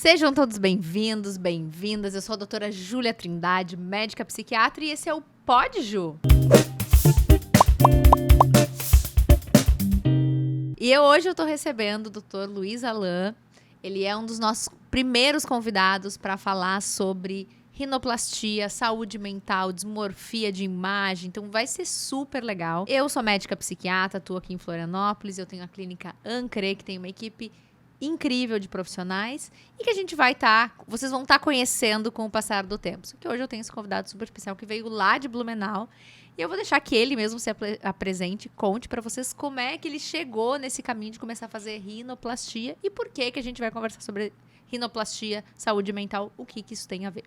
Sejam todos bem-vindos, bem-vindas. Eu sou a doutora Júlia Trindade, médica psiquiatra, e esse é o Pod Ju. E hoje eu tô recebendo o Dr. Luiz Alain. Ele é um dos nossos primeiros convidados para falar sobre rinoplastia, saúde mental, dismorfia de imagem. Então vai ser super legal. Eu sou médica psiquiatra, atuo aqui em Florianópolis. Eu tenho a clínica Ancre, que tem uma equipe incrível de profissionais e que a gente vai vocês vão estar conhecendo com o passar do tempo. Só que hoje eu tenho esse convidado super especial que veio lá de Blumenau e eu vou deixar que ele mesmo se apresente, conte para vocês como é que ele chegou nesse caminho de começar a fazer rinoplastia e por que a gente vai conversar sobre rinoplastia, saúde mental, o que isso tem a ver.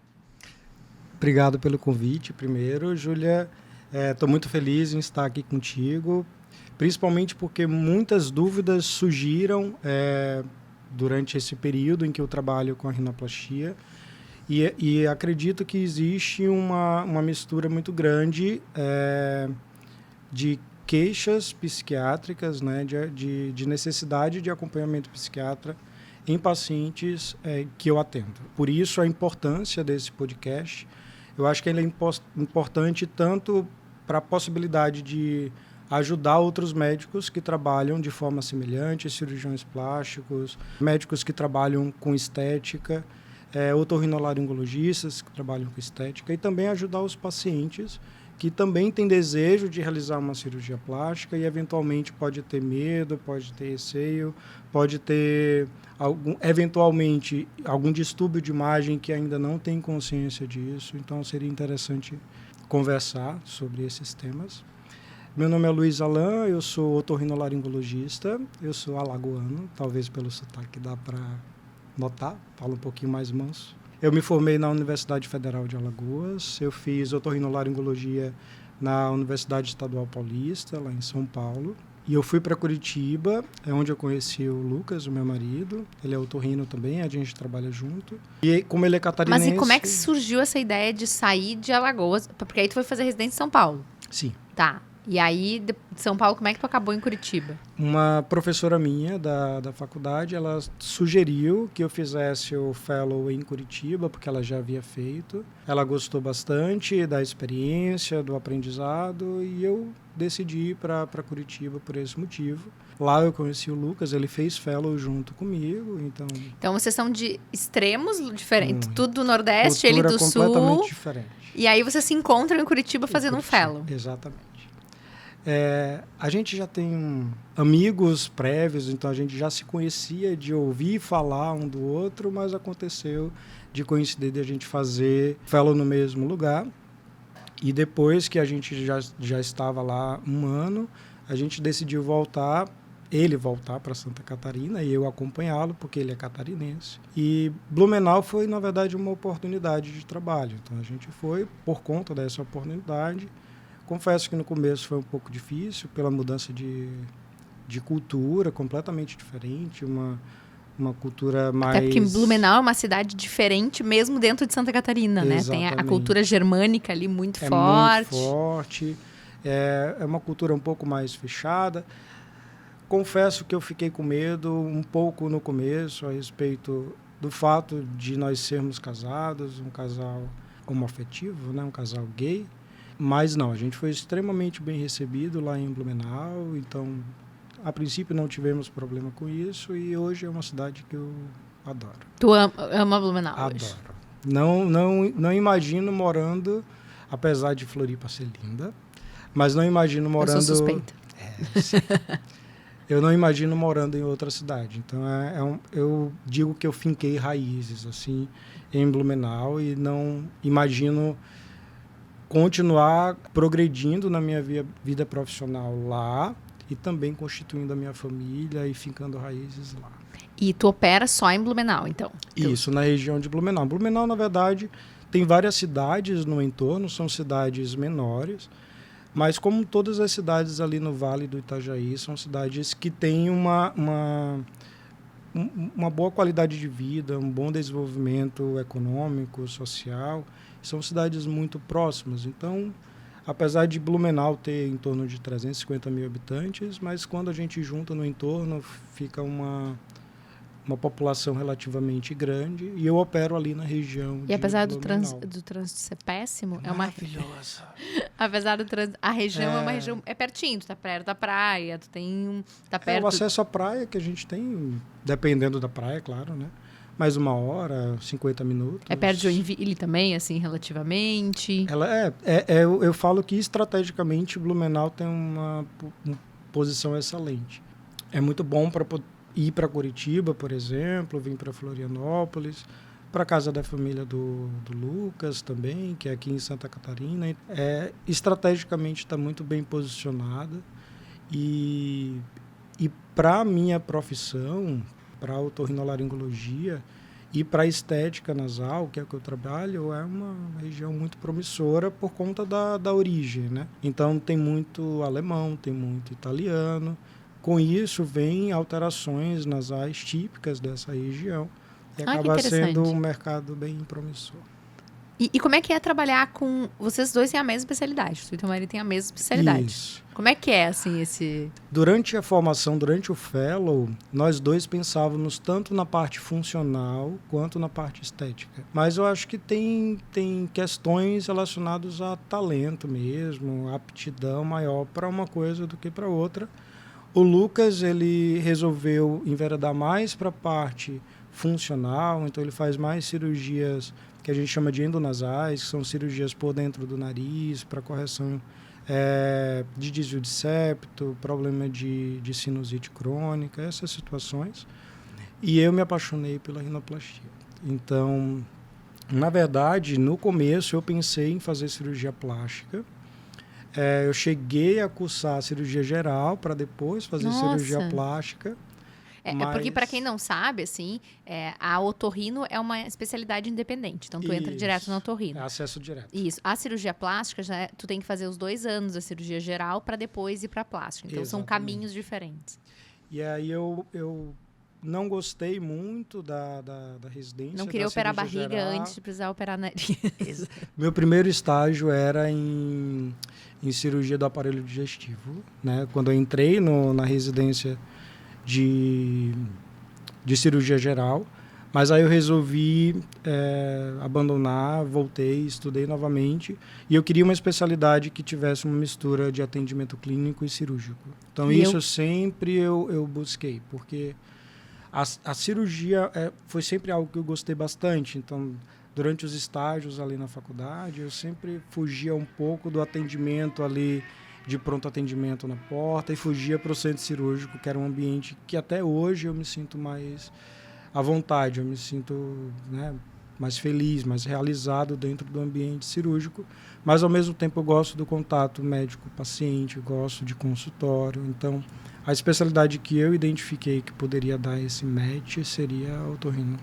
Obrigado pelo convite, primeiro, Júlia. Estou muito feliz em estar aqui contigo, principalmente porque muitas dúvidas surgiram durante esse período em que eu trabalho com a rinoplastia e acredito que existe uma mistura muito grande de queixas psiquiátricas, né, de necessidade de acompanhamento psiquiatra em pacientes que eu atendo. Por isso a importância desse podcast. Eu acho que ele é importante tanto para a possibilidade de ajudar outros médicos que trabalham de forma semelhante, cirurgiões plásticos, médicos que trabalham com estética, otorrinolaringologistas que trabalham com estética, e também ajudar os pacientes que também têm desejo de realizar uma cirurgia plástica e eventualmente pode ter medo, pode ter receio, pode ter eventualmente algum distúrbio de imagem que ainda não tem consciência disso. Então seria interessante conversar sobre esses temas. Meu nome é Luiz Alain, eu sou otorrinolaringologista, eu sou alagoano, talvez pelo sotaque dá para notar, falo um pouquinho mais manso. Eu me formei na Universidade Federal de Alagoas, eu fiz otorrinolaringologia na Universidade Estadual Paulista, lá em São Paulo. E eu fui para Curitiba, onde eu conheci o Lucas, o meu marido. Ele é otorrino também, a gente trabalha junto. E como ele é catarinense... Mas e como é que surgiu essa ideia de sair de Alagoas? Porque aí tu foi fazer residência em São Paulo. Sim. Tá. E aí, de São Paulo, como é que tu acabou em Curitiba? Uma professora minha da faculdade, ela sugeriu que eu fizesse o fellow em Curitiba, porque ela já havia feito. Ela gostou bastante da experiência, do aprendizado, e eu decidi ir para Curitiba por esse motivo. Lá eu conheci o Lucas, ele fez fellow junto comigo, Então vocês são de extremos diferentes, tudo do Nordeste, ele do Sul. Completamente diferente. E aí vocês se encontram em Curitiba fazendo um fellow. Exatamente. A gente já tem amigos prévios, então a gente já se conhecia de ouvir falar um do outro, mas aconteceu de coincidir de a gente fazer fellow no mesmo lugar. E depois que a gente já estava lá um ano, a gente decidiu ele voltar para Santa Catarina e eu acompanhá-lo, porque ele é catarinense. E Blumenau foi, na verdade, uma oportunidade de trabalho. Então a gente foi por conta dessa oportunidade. Confesso que no começo foi um pouco difícil, pela mudança de cultura completamente diferente, uma cultura mais... Até porque Blumenau é uma cidade diferente, mesmo dentro de Santa Catarina, né? Tem a cultura germânica ali muito forte. Muito forte, é uma cultura um pouco mais fechada. Confesso que eu fiquei com medo um pouco no começo a respeito do fato de nós sermos casados, um casal homoafetivo, né? Um casal gay. Mas não, a gente foi extremamente bem recebido lá em Blumenau, então a princípio não tivemos problema com isso e hoje é uma cidade que eu adoro. Tu ama Blumenau? Adoro. Hoje? Não imagino morando, apesar de Floripa ser linda, mas não imagino morando... Eu sou suspeita. Eu não imagino morando em outra cidade. Então eu digo que eu finquei raízes assim em Blumenau e não imagino continuar progredindo na minha vida profissional lá e também constituindo a minha família e fincando raízes lá. E tu opera só em Blumenau, então? Isso, na região de Blumenau. Blumenau, na verdade, tem várias cidades no entorno, são cidades menores, mas como todas as cidades ali no Vale do Itajaí, são cidades que têm uma boa qualidade de vida, um bom desenvolvimento econômico, social. São cidades muito próximas. Então, apesar de Blumenau ter em torno de 350 mil habitantes, mas quando a gente junta no entorno, fica uma população relativamente grande, e eu opero ali na região E apesar do Blumenau. trânsito ser péssimo, Maravilhosa. apesar do trânsito, a região é uma região, é pertinho, tu tá perto da praia, tu tem, tá É perto... o acesso à praia que a gente tem, dependendo da praia, claro, né? Mais 1 hora, 50 minutos. É perto de Joinville também, assim, relativamente. Ela eu falo que estrategicamente Blumenau tem uma posição excelente. É muito bom para ir para Curitiba, por exemplo, vir para Florianópolis, para a casa da família do Lucas também, que é aqui em Santa Catarina. Estrategicamente está muito bem posicionada. E para a minha profissão, para a otorrinolaringologia e para a estética nasal, que é o que eu trabalho, é uma região muito promissora por conta da origem, né? Então tem muito alemão, tem muito italiano. Com isso vem alterações nasais típicas dessa região e acaba sendo um mercado bem promissor. E como é que é trabalhar com... Vocês dois têm a mesma especialidade, tu e teu marido têm a mesma especialidade. Isso. Como é que é, assim, esse... Durante a formação, durante o fellow, nós dois pensávamos tanto na parte funcional quanto na parte estética. Mas eu acho que tem questões relacionadas a talento mesmo, aptidão maior para uma coisa do que para outra. O Lucas, ele resolveu enveredar mais para a parte funcional, então ele faz mais cirurgias que a gente chama de endonasais, que são cirurgias por dentro do nariz, para correção de desvio de septo, problema de sinusite crônica, essas situações. E eu me apaixonei pela rinoplastia. Então, na verdade, no começo eu pensei em fazer cirurgia plástica. Eu cheguei a cursar cirurgia geral para depois fazer cirurgia plástica. Porque, para quem não sabe, assim, a otorrino é uma especialidade independente. Então, tu entra direto na otorrino. É acesso direto. Isso. A cirurgia plástica, tu tem que fazer os 2 anos da cirurgia geral para depois ir para a plástica. Então, são caminhos diferentes. E aí, eu não gostei muito da residência. Não queria operar barriga geral. Antes de precisar operar nariz. Meu primeiro estágio era em cirurgia do aparelho digestivo, né? Quando eu entrei na residência de cirurgia geral, mas aí eu resolvi abandonar, voltei, estudei novamente, e eu queria uma especialidade que tivesse uma mistura de atendimento clínico e cirúrgico. Então isso sempre eu busquei, porque a cirurgia foi sempre algo que eu gostei bastante. Então, durante os estágios ali na faculdade, eu sempre fugia um pouco do atendimento ali de pronto atendimento na porta e fugia para o centro cirúrgico, que era um ambiente que até hoje eu me sinto mais à vontade, eu me sinto, né, mais feliz, mais realizado dentro do ambiente cirúrgico, mas ao mesmo tempo eu gosto do contato médico-paciente, gosto de consultório. Então, a especialidade que eu identifiquei que poderia dar esse match seria a otorrino.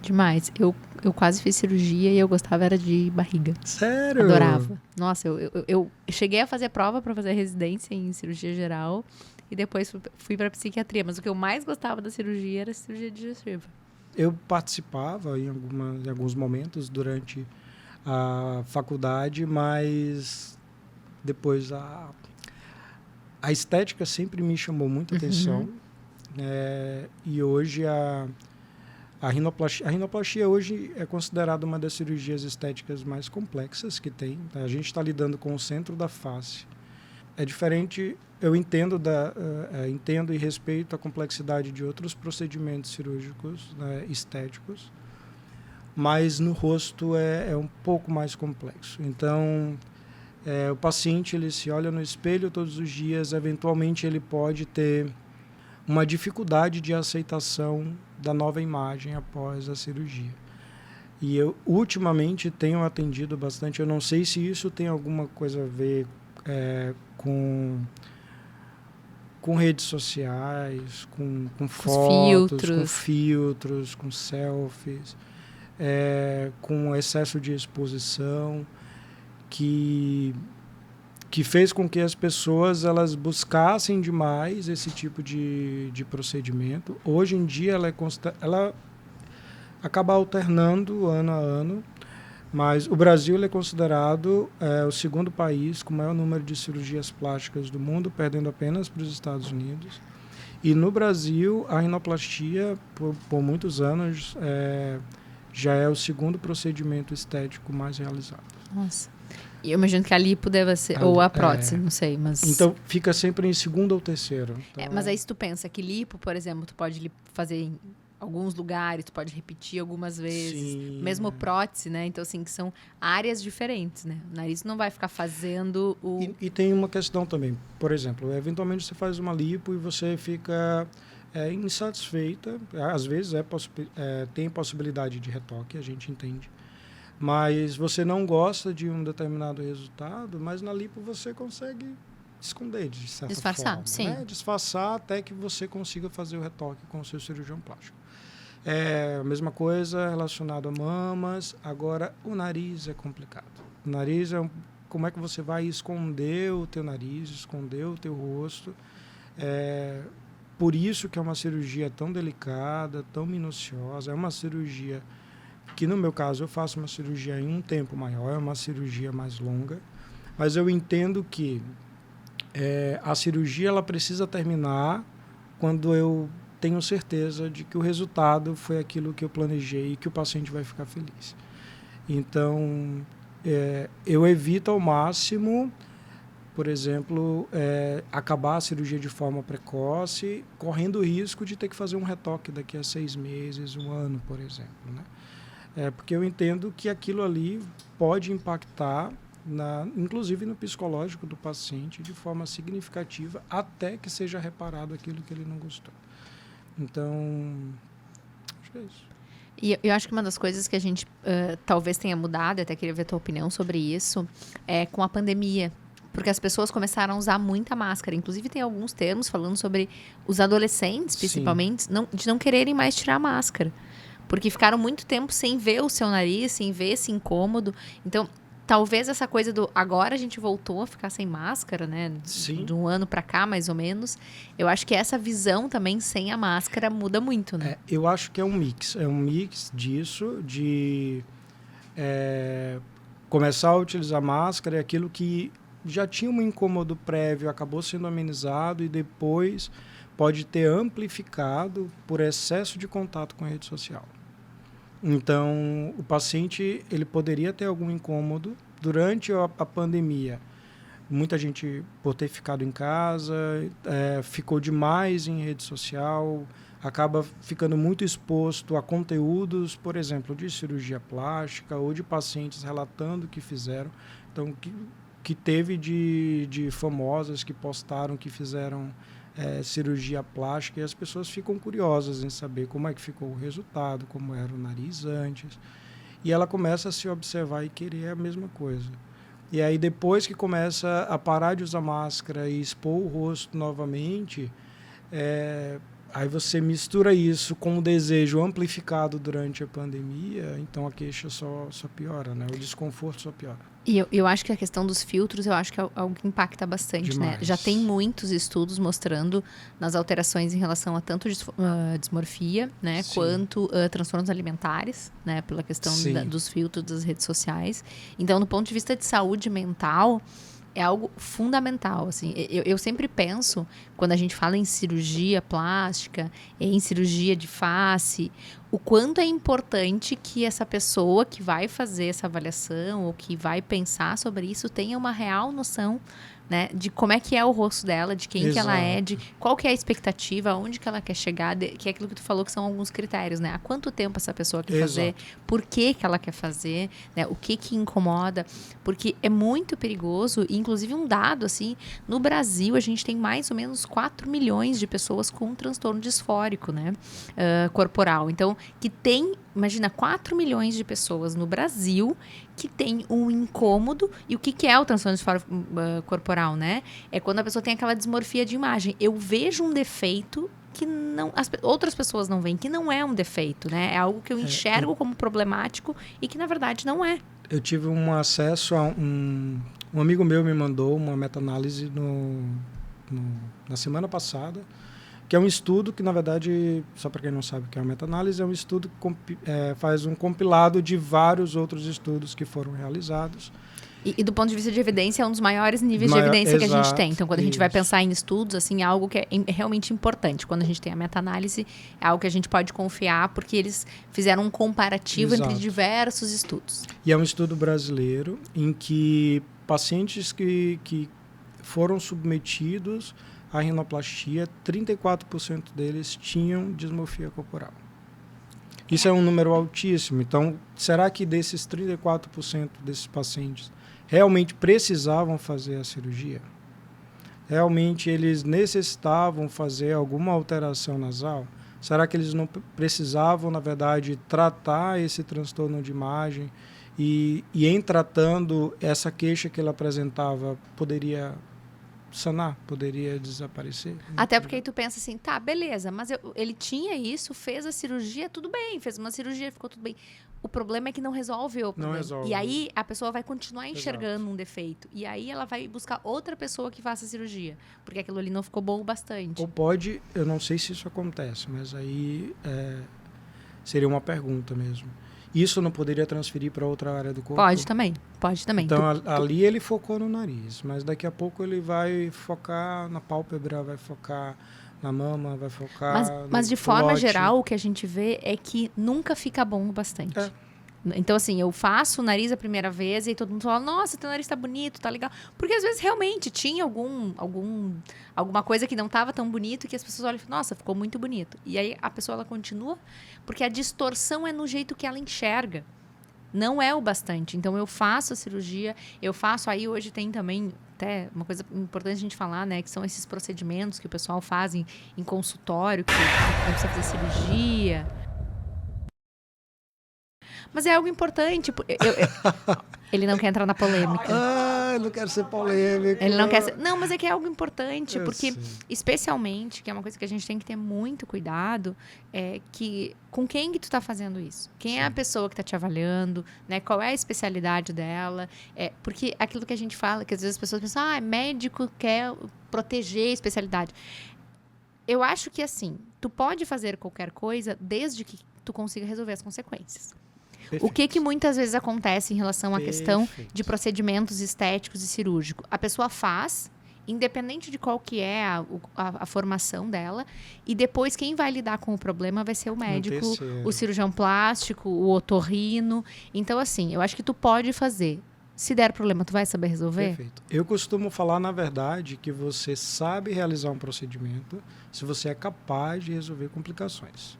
Demais. Eu quase fiz cirurgia e eu gostava era de barriga. Sério? Adorava. Nossa, eu cheguei a fazer prova para fazer residência em cirurgia geral e depois fui para psiquiatria. Mas o que eu mais gostava da cirurgia era a cirurgia digestiva. Eu participava em alguns momentos durante a faculdade, mas depois a estética sempre me chamou muita atenção. E hoje a rinoplastia hoje é considerada uma das cirurgias estéticas mais complexas que tem. A gente está lidando com o centro da face. É diferente, eu entendo e respeito a complexidade de outros procedimentos cirúrgicos, né, estéticos, mas no rosto é um pouco mais complexo. Então, o paciente ele se olha no espelho todos os dias, eventualmente ele pode ter uma dificuldade de aceitação da nova imagem após a cirurgia. E eu, ultimamente, tenho atendido bastante. Eu não sei se isso tem alguma coisa a ver com redes sociais, com fotos, com filtros, com selfies, com excesso de exposição, que fez com que as pessoas elas buscassem demais esse tipo de procedimento. Hoje em dia ela acaba alternando ano a ano, mas o Brasil ele é considerado o segundo país com o maior número de cirurgias plásticas do mundo, perdendo apenas para os Estados Unidos. E no Brasil, a rinoplastia, por muitos anos, já é o segundo procedimento estético mais realizado. Nossa. E eu imagino que a lipo deve ser, ou a prótese, não sei, mas... Então, fica sempre em segundo ou terceiro. Então, mas aí se tu pensa que lipo, por exemplo, tu pode fazer em alguns lugares, tu pode repetir algumas vezes. Sim. Mesmo prótese, né? Então, assim, que são áreas diferentes, né? O nariz não vai ficar fazendo o... E tem uma questão também. Por exemplo, eventualmente você faz uma lipo e você fica insatisfeita. Às vezes tem possibilidade de retoque, a gente entende. Mas você não gosta de um determinado resultado, mas na lipo você consegue esconder, de certa Disfarçar, forma. sim. Né? Disfarçar até que você consiga fazer o retoque com o seu cirurgião plástico. A mesma coisa relacionado a mamas. Agora, o nariz é complicado. O nariz como é que você vai esconder o teu nariz, esconder o teu rosto. Por isso que é uma cirurgia tão delicada, tão minuciosa. É uma cirurgia que, no meu caso, eu faço uma cirurgia em um tempo maior, é uma cirurgia mais longa. Mas eu entendo que a cirurgia ela precisa terminar quando eu tenho certeza de que o resultado foi aquilo que eu planejei e que o paciente vai ficar feliz. Então, eu evito ao máximo, por exemplo, acabar a cirurgia de forma precoce, correndo o risco de ter que fazer um retoque daqui a 6 meses, 1 ano, por exemplo. Né? Porque eu entendo que aquilo ali pode impactar, inclusive no psicológico do paciente, de forma significativa, até que seja reparado aquilo que ele não gostou. Então, acho que é isso. E eu acho que uma das coisas que a gente talvez tenha mudado, até queria ver a tua opinião sobre isso, é com a pandemia. Porque as pessoas começaram a usar muita máscara. Inclusive, tem alguns termos falando sobre os adolescentes, principalmente, de não quererem mais tirar a máscara. Porque ficaram muito tempo sem ver o seu nariz, sem ver esse incômodo. Então, talvez essa coisa do... Agora a gente voltou a ficar sem máscara, né? Sim. De um ano pra cá, mais ou menos. Eu acho que essa visão também, sem a máscara, muda muito, né? Eu acho que é um mix. É um mix disso, de começar a utilizar máscara e aquilo que já tinha um incômodo prévio, acabou sendo amenizado e depois pode ter amplificado por excesso de contato com a rede social. Então, o paciente ele poderia ter algum incômodo durante a pandemia. Muita gente, por ter ficado em casa, ficou demais em rede social, acaba ficando muito exposto a conteúdos, por exemplo, de cirurgia plástica ou de pacientes relatando que fizeram. Então, que teve de famosas que postaram que fizeram cirurgia plástica, e as pessoas ficam curiosas em saber como é que ficou o resultado, como era o nariz antes. E ela começa a se observar e querer a mesma coisa. E aí, depois que começa a parar de usar máscara e expor o rosto novamente, aí você mistura isso com o desejo amplificado durante a pandemia, então a queixa só piora, né? O desconforto só piora. E eu acho que a questão dos filtros, eu acho que é algo que impacta bastante, demais, né? Já tem muitos estudos mostrando nas alterações em relação a tanto dismorfia, né? Sim. Quanto transtornos alimentares, né? Pela questão dos filtros das redes sociais. Então, do ponto de vista de saúde mental, é algo fundamental, assim. Eu sempre penso, quando a gente fala em cirurgia plástica, em cirurgia de face, o quanto é importante que essa pessoa que vai fazer essa avaliação ou que vai pensar sobre isso tenha uma real noção, né, de como é que é o rosto dela, de quem que ela é, de qual que é a expectativa, onde que ela quer chegar, que é aquilo que tu falou que são alguns critérios, né? Há quanto tempo essa pessoa quer fazer, por que ela quer fazer, né? O que incomoda, porque é muito perigoso, e inclusive um dado, assim, no Brasil a gente tem mais ou menos 4 milhões de pessoas com transtorno disfórico, né? Corporal. Então, que tem, imagina, 4 milhões de pessoas no Brasil que tem um incômodo. E o que é o transtorno disfórico corporal, né? É quando a pessoa tem aquela dismorfia de imagem. Eu vejo um defeito que outras pessoas não veem, que não é um defeito, né? É algo que eu enxergo como problemático e que, na verdade, não é. Eu tive um acesso a um amigo meu me mandou uma meta-análise na semana passada, que é um estudo que, na verdade, só para quem não sabe o que é uma meta-análise, é um estudo que faz um compilado de vários outros estudos que foram realizados. E do ponto de vista de evidência, é um dos maiores níveis de evidência que a gente tem. Então, quando a gente vai pensar em estudos, assim, é algo que é realmente importante. Quando a gente tem a meta-análise, é algo que a gente pode confiar, porque eles fizeram um comparativo entre diversos estudos. E é um estudo brasileiro em que pacientes que foram submetidos à rinoplastia, 34% deles tinham dismorfia corporal. Isso é um número altíssimo. Então, será que desses 34% desses pacientes realmente precisavam fazer a cirurgia? Realmente eles necessitavam fazer alguma alteração nasal? Será que eles não precisavam, na verdade, tratar esse transtorno de imagem e em tratando essa queixa que ele apresentava, poderia sanar, poderia desaparecer? Até porque aí tu pensa assim, tá, beleza, mas ele tinha isso, fez a cirurgia, tudo bem, fez uma cirurgia, ficou tudo bem. O problema é que não resolve o problema. Não resolve. E aí a pessoa vai continuar enxergando um defeito. E aí ela vai buscar outra pessoa que faça a cirurgia. Porque aquilo ali não ficou bom o bastante. Ou pode, eu não sei se isso acontece, mas aí seria uma pergunta mesmo. Isso não poderia transferir para outra área do corpo? Pode também. Então, ali ele focou no nariz, mas daqui a pouco ele vai focar na pálpebra, vai focar na mama, vai focar mas de forma geral, o que a gente vê é que nunca fica bom o bastante. Então, assim, eu faço o nariz a primeira vez e aí todo mundo fala, nossa, teu nariz tá bonito, tá legal. Porque às vezes realmente tinha alguma coisa que não tava tão bonito que as pessoas olham e falam, nossa, ficou muito bonito. E aí a pessoa ela continua, porque a distorção é no jeito que ela enxerga. Não é o bastante. Então, eu faço a cirurgia, aí hoje tem também, até uma coisa importante a gente falar, né, que são esses procedimentos que o pessoal faz em consultório, que não precisa fazer cirurgia. Mas é algo importante. Ele não quer entrar na polêmica. Eu não quero ser polêmico. Ele não quer ser... Não, mas é que é algo importante, porque especialmente, que é uma coisa que a gente tem que ter muito cuidado, é que com quem que tu tá fazendo isso? Quem é a pessoa que tá te avaliando, né? Qual é a especialidade dela? Porque aquilo que a gente fala, que às vezes as pessoas pensam, médico quer proteger a especialidade. Eu acho que assim, tu pode fazer qualquer coisa desde que tu consiga resolver as consequências. Perfeito. O que muitas vezes acontece em relação à questão de procedimentos estéticos e cirúrgicos? A pessoa faz, independente de qual que é a formação dela, e depois quem vai lidar com o problema vai ser o médico, o cirurgião plástico, o otorrino. Então, assim, eu acho que tu pode fazer. Se der problema, tu vai saber resolver? Perfeito. Eu costumo falar, na verdade, que você sabe realizar um procedimento se você é capaz de resolver complicações.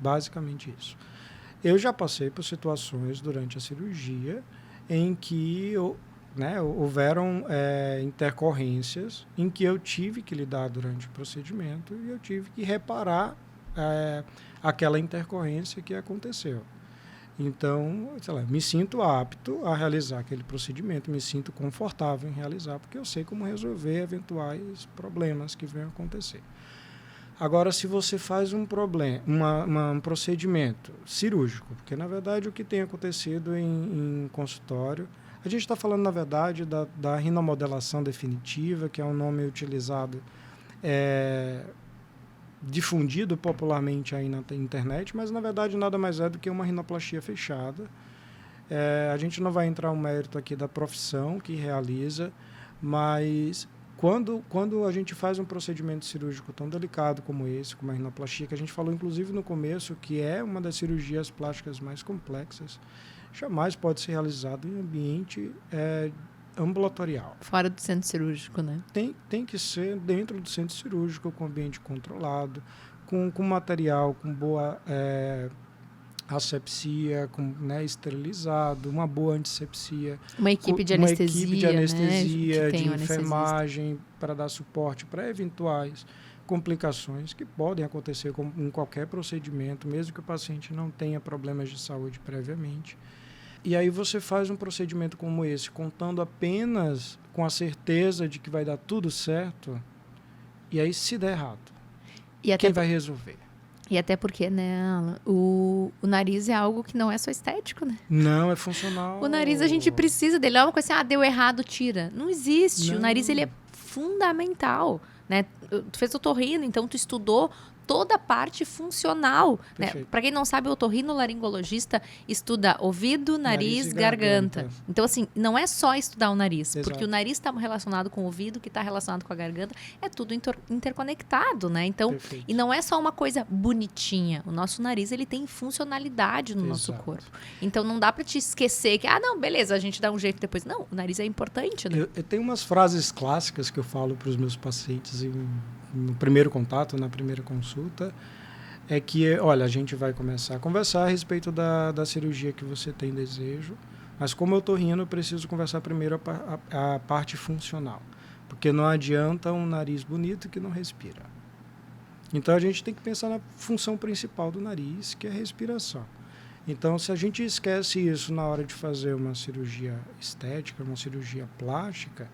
Basicamente isso. Eu já passei por situações durante a cirurgia em que houveram intercorrências em que eu tive que lidar durante o procedimento e eu tive que reparar aquela intercorrência que aconteceu. Então, me sinto apto a realizar aquele procedimento, me sinto confortável em realizar, porque eu sei como resolver eventuais problemas que venham acontecer. Agora, se você faz um procedimento cirúrgico, porque, na verdade, o que tem acontecido em consultório, a gente está falando, na verdade, da rinomodelação definitiva, que é um nome utilizado, difundido popularmente aí na internet, mas, na verdade, nada mais é do que uma rinoplastia fechada. A gente não vai entrar no mérito aqui da profissão que realiza, mas... Quando a gente faz um procedimento cirúrgico tão delicado como esse, como a rinoplastia, que a gente falou inclusive no começo, que é uma das cirurgias plásticas mais complexas, jamais pode ser realizado em ambiente ambulatorial. Fora do centro cirúrgico, né? Tem que ser dentro do centro cirúrgico, com ambiente controlado, com material, com boa asepsia, esterilizado, uma boa antissepsia. Uma equipe de anestesia, né? De enfermagem, para dar suporte para eventuais complicações que podem acontecer em qualquer procedimento, mesmo que o paciente não tenha problemas de saúde previamente. E aí você faz um procedimento como esse, contando apenas com a certeza de que vai dar tudo certo, e aí se der errado, quem vai resolver? E até porque, né, Alan, o nariz é algo que não é só estético, né? Não, é funcional. O nariz, a gente precisa dele. É uma coisa assim, deu errado, tira. Não existe. Não. O nariz, ele é fundamental, né? Tu fez otorrino, então tu estudou toda a parte funcional. Né? Perfeito. Para quem não sabe, o otorrinolaringologista estuda ouvido, nariz, garganta. Então, assim, não é só estudar o nariz, Exato. porque o nariz está relacionado com o ouvido, que está relacionado com a garganta, é tudo interconectado, né? Então, Perfeito. e não é só uma coisa bonitinha. O nosso nariz, ele tem funcionalidade no nosso Exato. corpo. Então, não dá para te esquecer que, não, beleza, a gente dá um jeito depois. Não, o nariz é importante, né? Eu tenho umas frases clássicas que eu falo para os meus pacientes no primeiro contato, na primeira consulta, é que, olha, a gente vai começar a conversar a respeito da cirurgia que você tem desejo, mas como eu estou rindo, eu preciso conversar primeiro a parte funcional, porque não adianta um nariz bonito que não respira. Então, a gente tem que pensar na função principal do nariz, que é a respiração. Então, se a gente esquece isso na hora de fazer uma cirurgia estética, uma cirurgia plástica,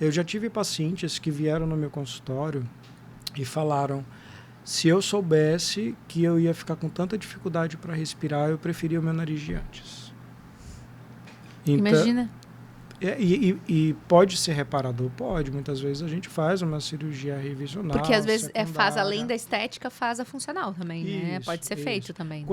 eu já tive pacientes que vieram no meu consultório e falaram: se eu soubesse que eu ia ficar com tanta dificuldade para respirar, eu preferia o meu nariz de antes. Então, Imagina. E pode ser reparador? Pode. Muitas vezes a gente faz uma cirurgia revisional. Porque às vezes faz secundária. além da estética, faz a funcional também, né? Isso, Pode ser isso. feito também.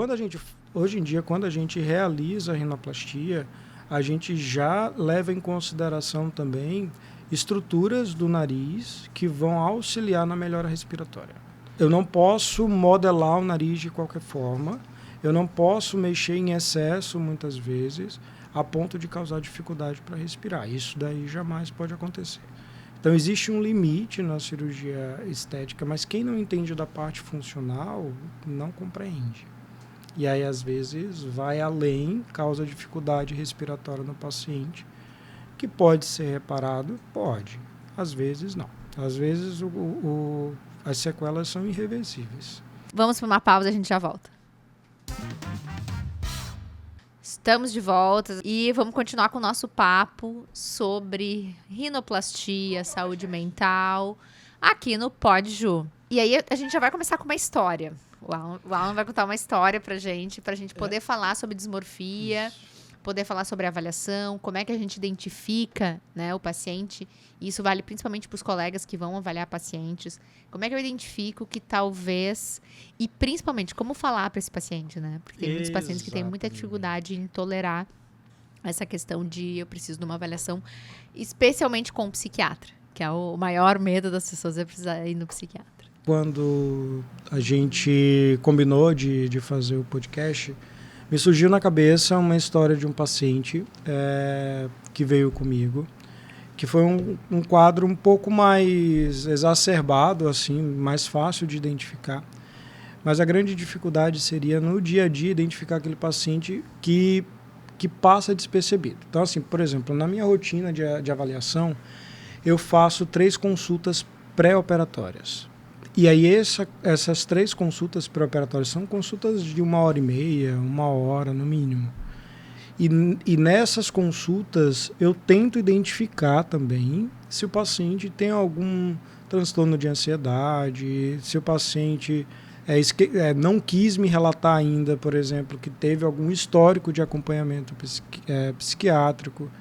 Hoje em dia, quando a gente realiza a rinoplastia, a gente já leva em consideração também estruturas do nariz que vão auxiliar na melhora respiratória. Eu não posso modelar o nariz de qualquer forma, eu não posso mexer em excesso muitas vezes, a ponto de causar dificuldade para respirar. Isso daí jamais pode acontecer. Então, existe um limite na cirurgia estética, mas quem não entende da parte funcional não compreende. E aí, às vezes, vai além, causa dificuldade respiratória no paciente, que pode ser reparado? Pode. Às vezes, não. Às vezes, as sequelas são irreversíveis. Vamos para uma pausa, a gente já volta. Estamos de volta e vamos continuar com o nosso papo sobre rinoplastia, saúde mental, aqui no Pod Ju. E aí a gente já vai começar com uma história. O Alan vai contar uma história pra gente poder falar sobre dismorfia, poder falar sobre avaliação, como é que a gente identifica, né, o paciente. E isso vale principalmente para os colegas que vão avaliar pacientes. Como é que eu identifico que talvez... E principalmente, como falar para esse paciente, né? Porque tem muitos pacientes que têm muita dificuldade em tolerar essa questão de eu preciso de uma avaliação, especialmente com o psiquiatra, que é o maior medo das pessoas é precisar ir no psiquiatra. Quando a gente combinou de fazer o podcast, me surgiu na cabeça uma história de um paciente que veio comigo, que foi um quadro um pouco mais exacerbado, assim, mais fácil de identificar. Mas a grande dificuldade seria no dia a dia identificar aquele paciente que passa despercebido. Então, assim, por exemplo, na minha rotina de avaliação, eu faço 3 consultas pré-operatórias. E aí essas 3 consultas pré-operatórias são consultas de 1h30, 1 hora no mínimo. E nessas consultas eu tento identificar também se o paciente tem algum transtorno de ansiedade, se o paciente não quis me relatar ainda, por exemplo, que teve algum histórico de acompanhamento psiquiátrico.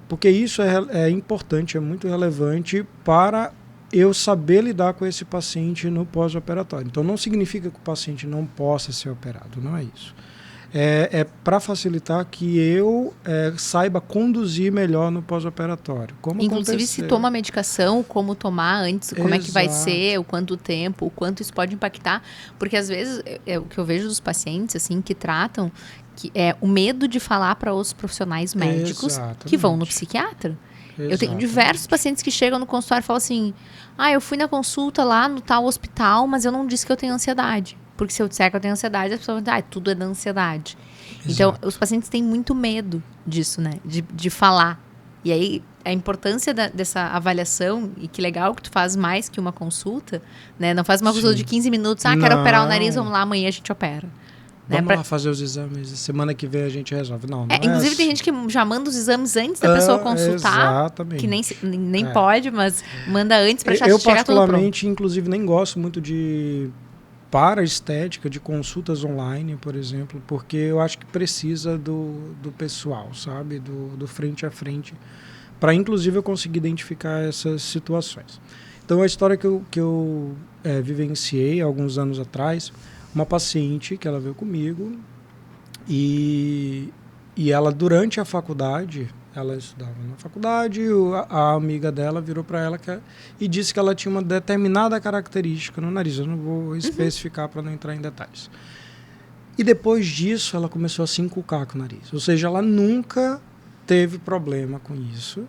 Porque isso é importante, é muito relevante para eu saber lidar com esse paciente no pós-operatório. Então, não significa que o paciente não possa ser operado, não é isso. É para facilitar que eu saiba conduzir melhor no pós-operatório. Inclusive, se toma medicação, como tomar antes, como é que vai ser, o quanto tempo, o quanto isso pode impactar. Porque, às vezes, o que eu vejo dos pacientes assim, que tratam, que é o medo de falar para os profissionais médicos que vão no psiquiatra. Eu tenho diversos pacientes que chegam no consultório e falam assim: eu fui na consulta lá no tal hospital, mas eu não disse que eu tenho ansiedade. Porque se eu disser que eu tenho ansiedade, as pessoas vão dizer, tudo é da ansiedade. Exato. Então, os pacientes têm muito medo disso, né? De falar. E aí, a importância dessa avaliação, e que legal que tu faz mais que uma consulta, né? Não faz uma consulta de 15 minutos, quero operar o nariz, vamos lá, amanhã a gente opera. Vamos lá fazer os exames, semana que vem a gente resolve. Não inclusive, tem gente que já manda os exames antes da pessoa consultar. Exatamente. Que nem pode, mas manda antes para chegar tudo pronto. Eu, particularmente, inclusive, nem gosto muito para estética, de consultas online, por exemplo, porque eu acho que precisa do pessoal, sabe? Do frente a frente, para, inclusive, eu conseguir identificar essas situações. Então, a história que eu vivenciei alguns anos atrás, uma paciente que ela veio comigo e ela, durante a faculdade, ela estudava na faculdade, a amiga dela virou para ela e disse que ela tinha uma determinada característica no nariz. Eu não vou especificar para não entrar em detalhes. E depois disso, ela começou a se encucar com o nariz. Ou seja, ela nunca teve problema com isso.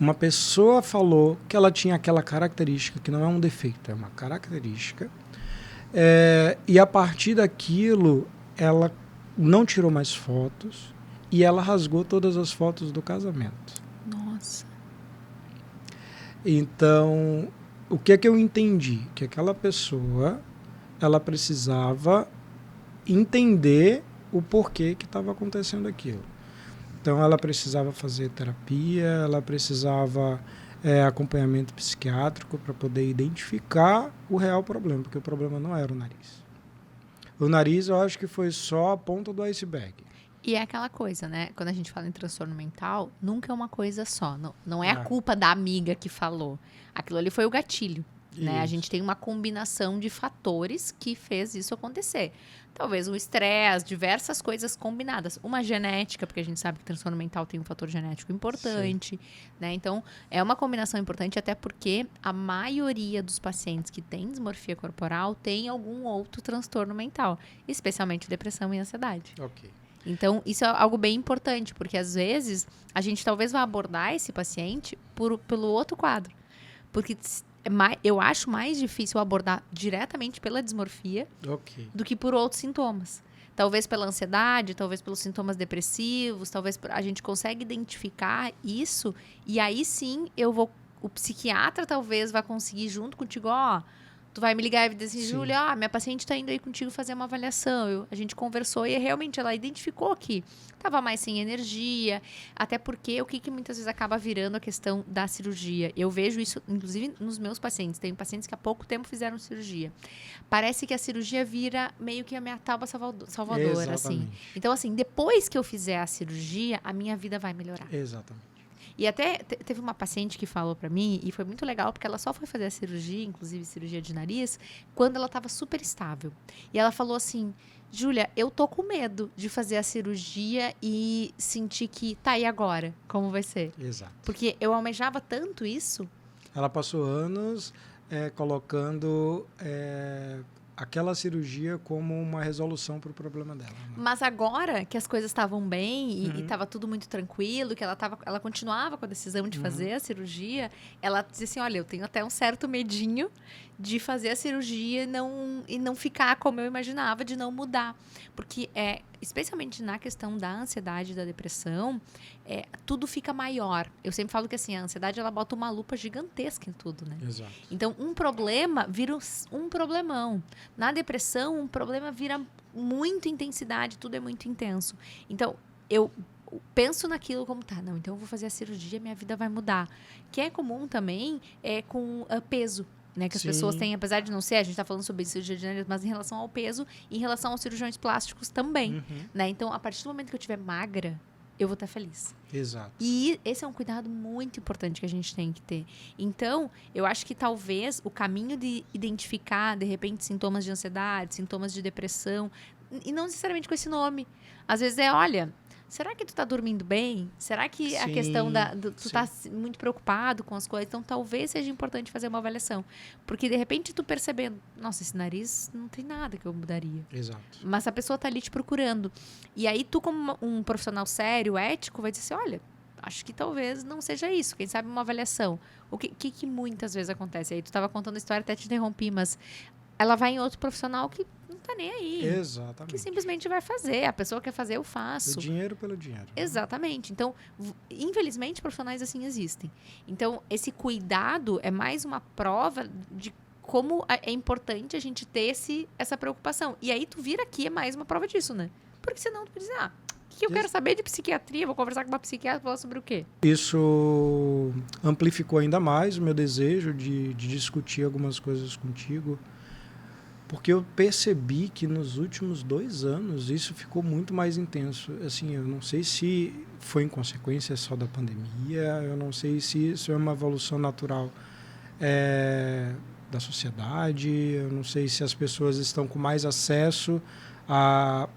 Uma pessoa falou que ela tinha aquela característica, que não é um defeito, é uma característica. E a partir daquilo, ela não tirou mais fotos e ela rasgou todas as fotos do casamento. Nossa. Então, o que é que eu entendi? Que aquela pessoa, ela precisava entender o porquê que estava acontecendo aquilo. Então, ela precisava fazer terapia, ela precisava acompanhamento psiquiátrico para poder identificar o real problema, porque o problema não era o nariz. O nariz, eu acho que foi só a ponta do iceberg. E é aquela coisa, né? Quando a gente fala em transtorno mental, nunca é uma coisa só. Não é a culpa da amiga que falou. Aquilo ali foi o gatilho. Né? A gente tem uma combinação de fatores que fez isso acontecer. Talvez um estresse, diversas coisas combinadas. Uma genética, porque a gente sabe que transtorno mental tem um fator genético importante. Né? Então, é uma combinação importante, até porque a maioria dos pacientes que têm dismorfia corporal tem algum outro transtorno mental, especialmente depressão e ansiedade. Ok. Então, isso é algo bem importante, porque às vezes a gente talvez vá abordar esse paciente pelo outro quadro. Porque eu acho mais difícil abordar diretamente pela dismorfia do que por outros sintomas. Talvez pela ansiedade, talvez pelos sintomas depressivos, talvez a gente consegue identificar isso e aí sim o psiquiatra talvez vá conseguir junto contigo, tu vai me ligar e dizer assim, Júlia, minha paciente está indo aí contigo fazer uma avaliação. A gente conversou e realmente ela identificou que estava mais sem energia. Até porque o que muitas vezes acaba virando a questão da cirurgia. Eu vejo isso, inclusive, nos meus pacientes. Tem pacientes que há pouco tempo fizeram cirurgia. Parece que a cirurgia vira meio que a minha tábua salvadora. Assim. Então, assim, depois que eu fizer a cirurgia, a minha vida vai melhorar. Exatamente. E até teve uma paciente que falou pra mim, e foi muito legal, porque ela só foi fazer a cirurgia, inclusive cirurgia de nariz, quando ela estava super estável. E ela falou assim, Júlia, eu tô com medo de fazer a cirurgia e sentir que, e agora? Como vai ser? Exato. Porque eu almejava tanto isso. Ela passou anos colocando aquela cirurgia como uma resolução para o problema dela. Né? Mas agora que as coisas estavam bem e estava tudo muito tranquilo, que ela continuava com a decisão de fazer a cirurgia, ela dizia assim, olha, eu tenho até um certo medinho de fazer a cirurgia e não ficar como eu imaginava, de não mudar. Porque, especialmente na questão da ansiedade e da depressão, tudo fica maior. Eu sempre falo que assim, a ansiedade ela bota uma lupa gigantesca em tudo, né? Exato. Então, um problema vira um problemão. Na depressão, um problema vira muita intensidade, tudo é muito intenso. Então, eu penso naquilo como, então eu vou fazer a cirurgia, minha vida vai mudar. Que é comum também com peso. Né, que as pessoas têm, apesar de não ser, a gente está falando sobre cirurgia de nariz, mas em relação ao peso e em relação aos cirurgiões plásticos também. Né? Então, a partir do momento que eu estiver magra, eu vou estar feliz. Exato. E esse é um cuidado muito importante que a gente tem que ter. Então, eu acho que talvez o caminho de identificar, de repente, sintomas de ansiedade, sintomas de depressão, e não necessariamente com esse nome. Às vezes olha, será que tu tá dormindo bem? Será que a questão tu tá muito preocupado com as coisas? Então, talvez seja importante fazer uma avaliação. Porque, de repente, tu percebendo, nossa, esse nariz não tem nada que eu mudaria. Exato. Mas a pessoa tá ali te procurando. E aí, tu, como um profissional sério, ético, vai dizer assim, olha, acho que talvez não seja isso. Quem sabe uma avaliação. O que muitas vezes acontece? Aí, tu tava contando a história, até te interrompi, mas ela vai em outro profissional que não tá nem aí. Exatamente. Que simplesmente vai fazer. A pessoa quer fazer, eu faço. O dinheiro pelo dinheiro. Exatamente. Então, infelizmente, profissionais assim existem. Então, esse cuidado é mais uma prova de como é importante a gente ter essa preocupação. E aí, tu vir aqui é mais uma prova disso, né? Porque senão, tu diz, o que eu quero saber de psiquiatria? Vou conversar com uma psiquiatra e falar sobre o quê? Isso amplificou ainda mais o meu desejo de discutir algumas coisas contigo. Porque eu percebi que nos últimos 2 anos isso ficou muito mais intenso. Assim, eu não sei se foi em consequência só da pandemia, eu não sei se isso é uma evolução natural da sociedade. Eu não sei se as pessoas estão com mais acesso a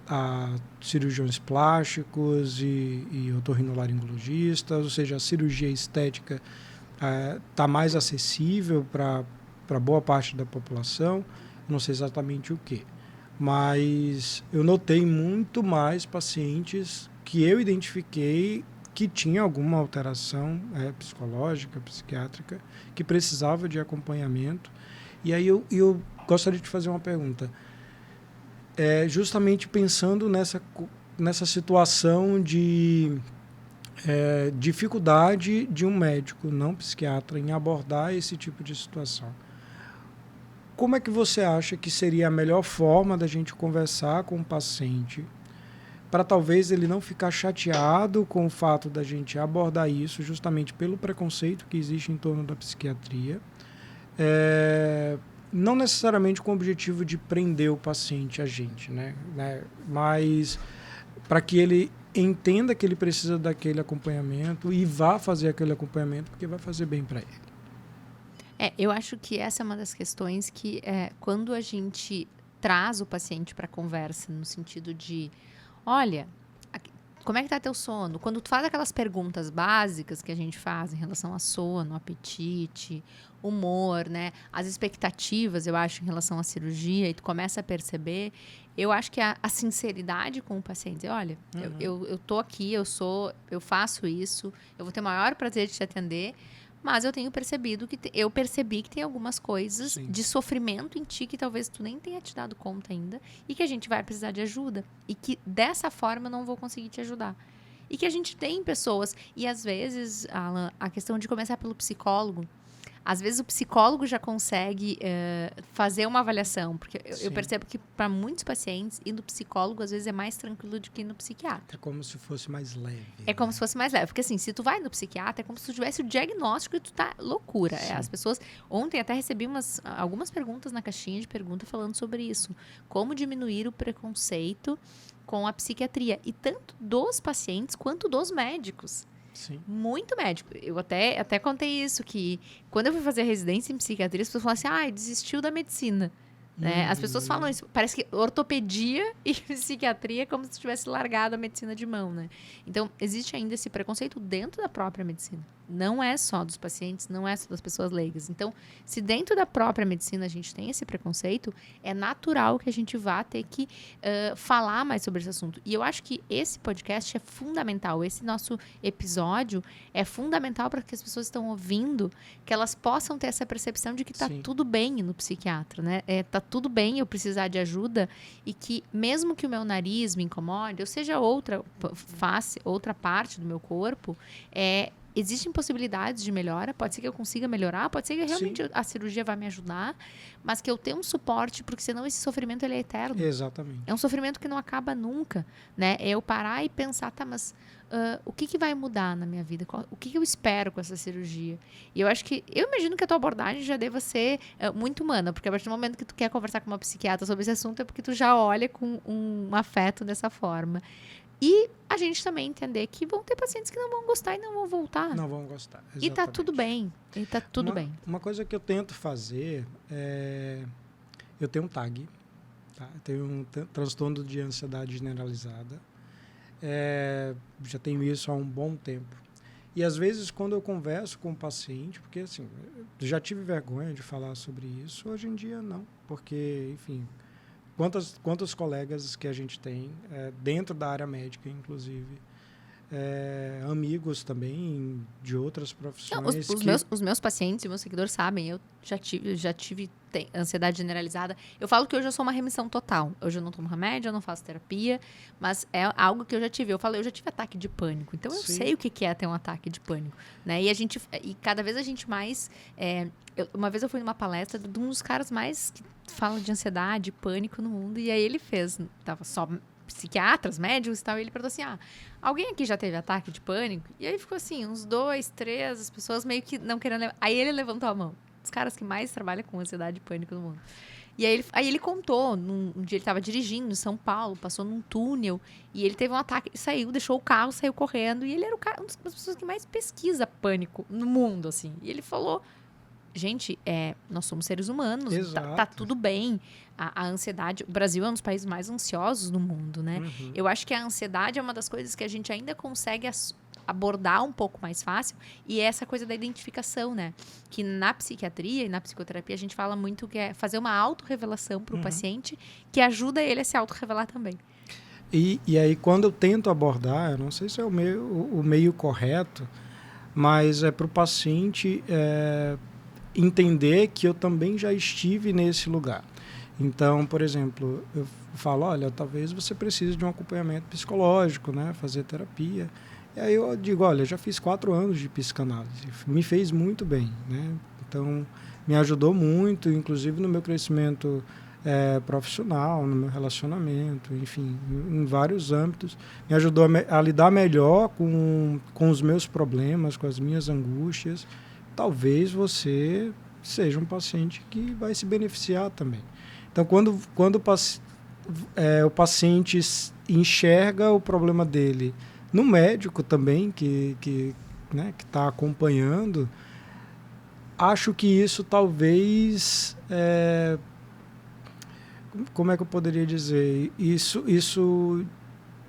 cirurgiões plásticos e otorrinolaringologistas, ou seja, a cirurgia estética está mais acessível para boa parte da população. Não sei exatamente o quê, mas eu notei muito mais pacientes que eu identifiquei que tinha alguma alteração psicológica, psiquiátrica, que precisava de acompanhamento. E aí eu gostaria de fazer uma pergunta. Justamente pensando nessa situação de dificuldade de um médico não psiquiatra em abordar esse tipo de situação. Como é que você acha que seria a melhor forma da gente conversar com o paciente para talvez ele não ficar chateado com o fato da gente abordar isso justamente pelo preconceito que existe em torno da psiquiatria, não necessariamente com o objetivo de prender o paciente a gente, né? Mas para que ele entenda que ele precisa daquele acompanhamento e vá fazer aquele acompanhamento porque vai fazer bem para ele. Eu acho que essa é uma das questões que, quando a gente traz o paciente para a conversa, no sentido de, olha, como é que está teu sono? Quando tu faz aquelas perguntas básicas que a gente faz em relação a sono, apetite, humor, né? As expectativas, eu acho, em relação à cirurgia, e tu começa a perceber, eu acho que a sinceridade com o paciente, dizer, olha, eu tô aqui, eu faço isso, eu vou ter o maior prazer de te atender, mas eu tenho percebido eu percebi que tem algumas coisas Sim. de sofrimento em ti que talvez tu nem tenha te dado conta ainda e que a gente vai precisar de ajuda e que dessa forma eu não vou conseguir te ajudar. E que a gente tem pessoas, e às vezes, Alan, a questão de começar pelo psicólogo, às vezes o psicólogo já consegue fazer uma avaliação, porque eu percebo que para muitos pacientes, ir no psicólogo às vezes é mais tranquilo do que ir no psiquiatra. É como se fosse mais leve. É como se fosse mais leve, porque assim, se tu vai no psiquiatra, é como se tu tivesse o diagnóstico e tu tá loucura. As pessoas, ontem até recebi algumas perguntas na caixinha de pergunta falando sobre isso, como diminuir o preconceito com a psiquiatria, e tanto dos pacientes quanto dos médicos. Sim. Muito médico. Eu até contei isso, que quando eu fui fazer residência em psiquiatria, as pessoas falaram assim, desistiu da medicina. Né? As pessoas falam isso. Parece que ortopedia e psiquiatria é como se tivesse largado a medicina de mão, né? Então, existe ainda esse preconceito dentro da própria medicina. Não é só dos pacientes, não é só das pessoas leigas. Então, se dentro da própria medicina a gente tem esse preconceito, é natural que a gente vá ter que falar mais sobre esse assunto. E eu acho que esse podcast é fundamental. Esse nosso episódio é fundamental para que as pessoas que estão ouvindo, que elas possam ter essa percepção de que está tudo bem no psiquiatra, né? Tá tudo bem eu precisar de ajuda e que mesmo que o meu nariz me incomode, ou seja, outra face, outra parte do meu corpo, existem possibilidades de melhora, pode ser que eu consiga melhorar, pode ser que realmente a cirurgia vai me ajudar, mas que eu tenha um suporte, porque senão esse sofrimento ele é eterno. Exatamente. É um sofrimento que não acaba nunca, né? É eu parar e pensar, mas o que vai mudar na minha vida? O que eu espero com essa cirurgia? E eu imagino que a tua abordagem já deva ser muito humana, porque a partir do momento que tu quer conversar com uma psiquiatra sobre esse assunto é porque tu já olha com um afeto dessa forma. E a gente também entender que vão ter pacientes que não vão gostar e não vão voltar. Não vão gostar, exatamente. E tá tudo bem. Bem. Uma coisa que eu tento fazer eu tenho um TAG, tá? Eu tenho um transtorno de ansiedade generalizada. Já tenho isso há um bom tempo. E às vezes quando eu converso com o paciente, porque assim, eu já tive vergonha de falar sobre isso, hoje em dia não, porque, enfim, quantos colegas que a gente tem dentro da área médica, inclusive, amigos também de outras profissões. Os meus pacientes e meus seguidores sabem, eu já tive ansiedade generalizada. Eu falo que hoje eu sou uma remissão total. Hoje eu não tomo remédio, eu não faço terapia, mas é algo que eu já tive. Eu já tive ataque de pânico. Então, eu sei o que é ter um ataque de pânico. Né? E cada vez a gente mais... uma vez eu fui numa palestra de um dos caras mais que falam de ansiedade, pânico no mundo, e aí ele tava só psiquiatras, médicos e tal, e ele perguntou assim, alguém aqui já teve ataque de pânico? E aí ficou assim, uns 2, 3, as pessoas meio que não querendo... Aí ele levantou a mão. Os caras que mais trabalham com ansiedade e pânico no mundo. E aí ele contou, um dia ele estava dirigindo em São Paulo, passou num túnel, e ele teve um ataque, saiu, deixou o carro, saiu correndo, e ele era uma das pessoas que mais pesquisa pânico no mundo, assim. E ele falou gente, nós somos seres humanos, Exato. tá tudo bem. A ansiedade, o Brasil é um dos países mais ansiosos no mundo, né? Uhum. Eu acho que a ansiedade é uma das coisas que a gente ainda consegue abordar um pouco mais fácil, e é essa coisa da identificação, né? Que na psiquiatria e na psicoterapia a gente fala muito que é fazer uma autorrevelação para o paciente, que ajuda ele a se autorrevelar também. E aí, quando eu tento abordar, eu não sei se é o meio correto, mas é para o paciente entender que eu também já estive nesse lugar. Então, por exemplo, eu falo, olha, talvez você precise de um acompanhamento psicológico, né? Fazer terapia. E aí eu digo, olha, eu já fiz 4 anos de psicanálise, me fez muito bem, né? Então, me ajudou muito, inclusive no meu crescimento profissional, no meu relacionamento, enfim, em vários âmbitos. Me ajudou a lidar melhor com os meus problemas, com as minhas angústias. Talvez você seja um paciente que vai se beneficiar também. Então, quando o paciente enxerga o problema dele no médico também, que está acompanhando, acho que isso talvez... como é que eu poderia dizer? Isso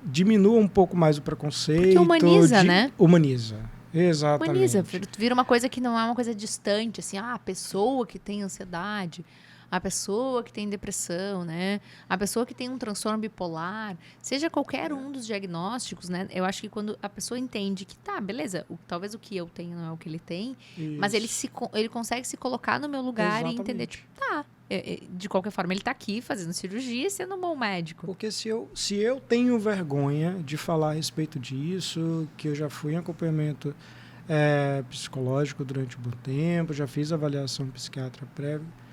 diminua um pouco mais o preconceito. Porque humaniza, né? Humaniza, exatamente. Humaniza, vira uma coisa que não é uma coisa distante, assim, a pessoa que tem ansiedade, a pessoa que tem depressão, né? A pessoa que tem um transtorno bipolar, seja qualquer um dos diagnósticos, né? Eu acho que quando a pessoa entende que, tá, beleza, talvez o que eu tenho não é o que ele tem, Isso. mas ele consegue se colocar no meu lugar e entender, tipo, tá, de qualquer forma, ele tá aqui fazendo cirurgia e sendo um bom médico. Porque se eu tenho vergonha de falar a respeito disso, que eu já fui em acompanhamento psicológico durante um bom tempo, já fiz avaliação psiquiátrica prévia,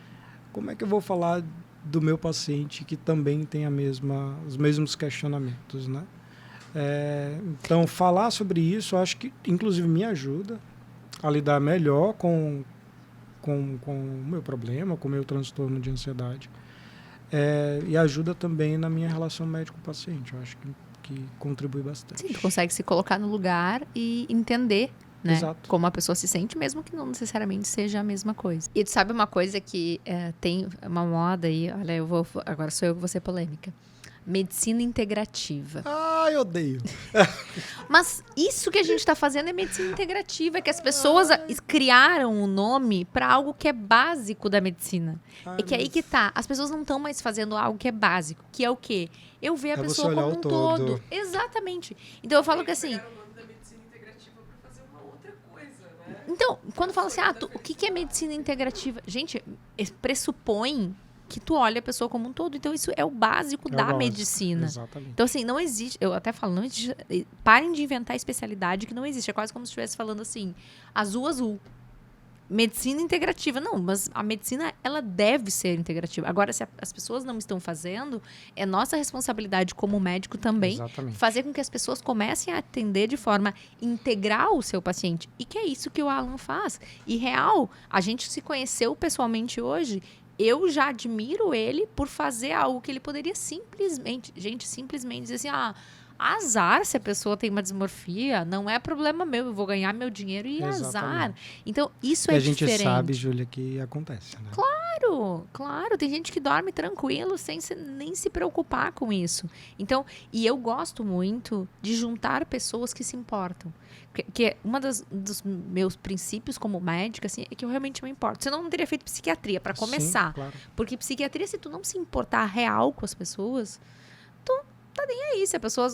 como é que eu vou falar do meu paciente que também tem os mesmos questionamentos, né? Então, falar sobre isso, acho que, inclusive, me ajuda a lidar melhor com o meu problema, com o meu transtorno de ansiedade. E ajuda também na minha relação médico-paciente. Eu acho que contribui bastante. Sim, tu consegue se colocar no lugar e entender, né? Exato. Como a pessoa se sente, mesmo que não necessariamente seja a mesma coisa. E tu sabe uma coisa que tem uma moda aí, olha, agora sou eu que vou ser polêmica. Medicina integrativa. Ah, eu odeio. Mas isso que a gente está fazendo é medicina integrativa, que as pessoas criaram o nome para algo que é básico da medicina. É que aí que tá, as pessoas não estão mais fazendo algo que é básico, que é o quê? Eu ver a pessoa como um todo. Exatamente. Então eu falo que assim... Então, quando fala assim, o que é medicina integrativa? Gente, pressupõe que tu olha a pessoa como um todo. Então, isso é o básico da medicina. Exatamente. Então, assim, não existe... Eu até falo, não existe... Parem de inventar especialidade que não existe. É quase como se estivesse falando assim, azul. Medicina integrativa. Não, mas a medicina, ela deve ser integrativa. Agora, se as pessoas não estão fazendo, é nossa responsabilidade como médico também fazer com que as pessoas comecem a atender de forma integral o seu paciente. E que é isso que o Alan faz. E real, a gente se conheceu pessoalmente hoje. Eu já admiro ele por fazer algo que ele poderia simplesmente dizer assim, azar se a pessoa tem uma dismorfia, não é problema meu, eu vou ganhar meu dinheiro e azar. Então, isso é diferente. A gente sabe, Júlia, que acontece, né? Claro, tem gente que dorme tranquilo sem nem se preocupar com isso. Então, e eu gosto muito de juntar pessoas que se importam. Que uma dos meus princípios como médica, assim, é que eu realmente me importo. Senão eu não teria feito psiquiatria, para começar. Sim, claro. Porque psiquiatria, se tu não se importar real com as pessoas, tu tá nem aí. Se a pessoa...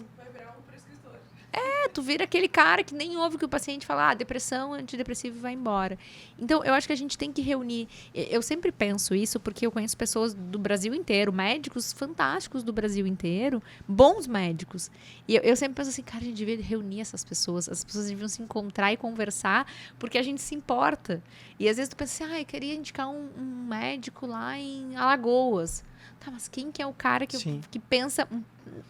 tu vira aquele cara que nem ouve que o paciente fala, depressão, antidepressivo e vai embora. Então, eu acho que a gente tem que reunir... Eu sempre penso isso porque eu conheço pessoas do Brasil inteiro, médicos fantásticos do Brasil inteiro, bons médicos. E eu sempre penso assim, cara, a gente devia reunir essas pessoas, as pessoas deviam se encontrar e conversar, porque a gente se importa. E às vezes tu pensa assim, eu queria indicar um médico lá em Alagoas. Tá, mas quem que é o cara que pensa...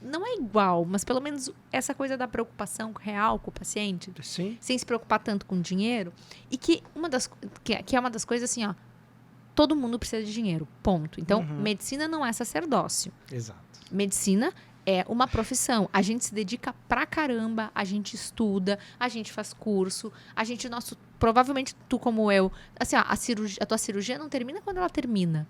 Não é igual, mas pelo menos essa coisa da preocupação real com o paciente, sem se preocupar tanto com dinheiro, e que é uma das coisas assim, todo mundo precisa de dinheiro, ponto. Então, medicina não é sacerdócio. Exato. Medicina é uma profissão. A gente se dedica pra caramba, a gente estuda, a gente faz curso, provavelmente tu como eu, assim, ó, a tua cirurgia não termina quando ela termina.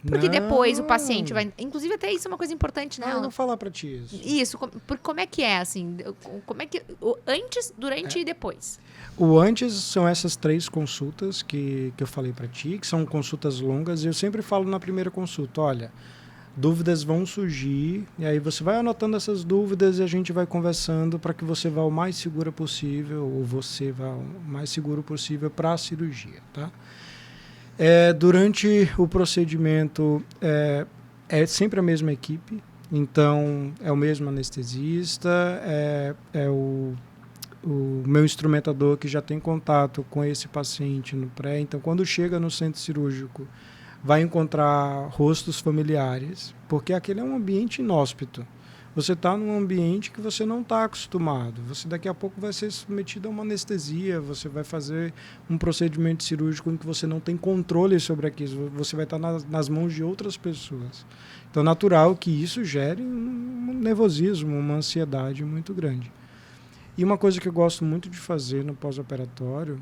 Porque depois o paciente vai... Inclusive, até isso é uma coisa importante, né? Eu vou falar pra ti isso. Isso, como é que é, assim? Como é que... Antes, durante e depois. O antes são essas 3 consultas que eu falei pra ti, que são consultas longas, e eu sempre falo na primeira consulta, olha, dúvidas vão surgir, e aí você vai anotando essas dúvidas e a gente vai conversando para que você vá o mais segura possível, ou você vá o mais seguro possível para a cirurgia, tá? Durante o procedimento, é sempre a mesma equipe, então é o mesmo anestesista, o meu instrumentador que já tem contato com esse paciente no pré, então quando chega no centro cirúrgico, vai encontrar rostos familiares, porque aquele é um ambiente inóspito. Você está num ambiente que você não está acostumado. Você daqui a pouco vai ser submetido a uma anestesia, você vai fazer um procedimento cirúrgico em que você não tem controle sobre aquilo, você vai estar nas mãos de outras pessoas. Então é natural que isso gere um nervosismo, uma ansiedade muito grande. E uma coisa que eu gosto muito de fazer no pós-operatório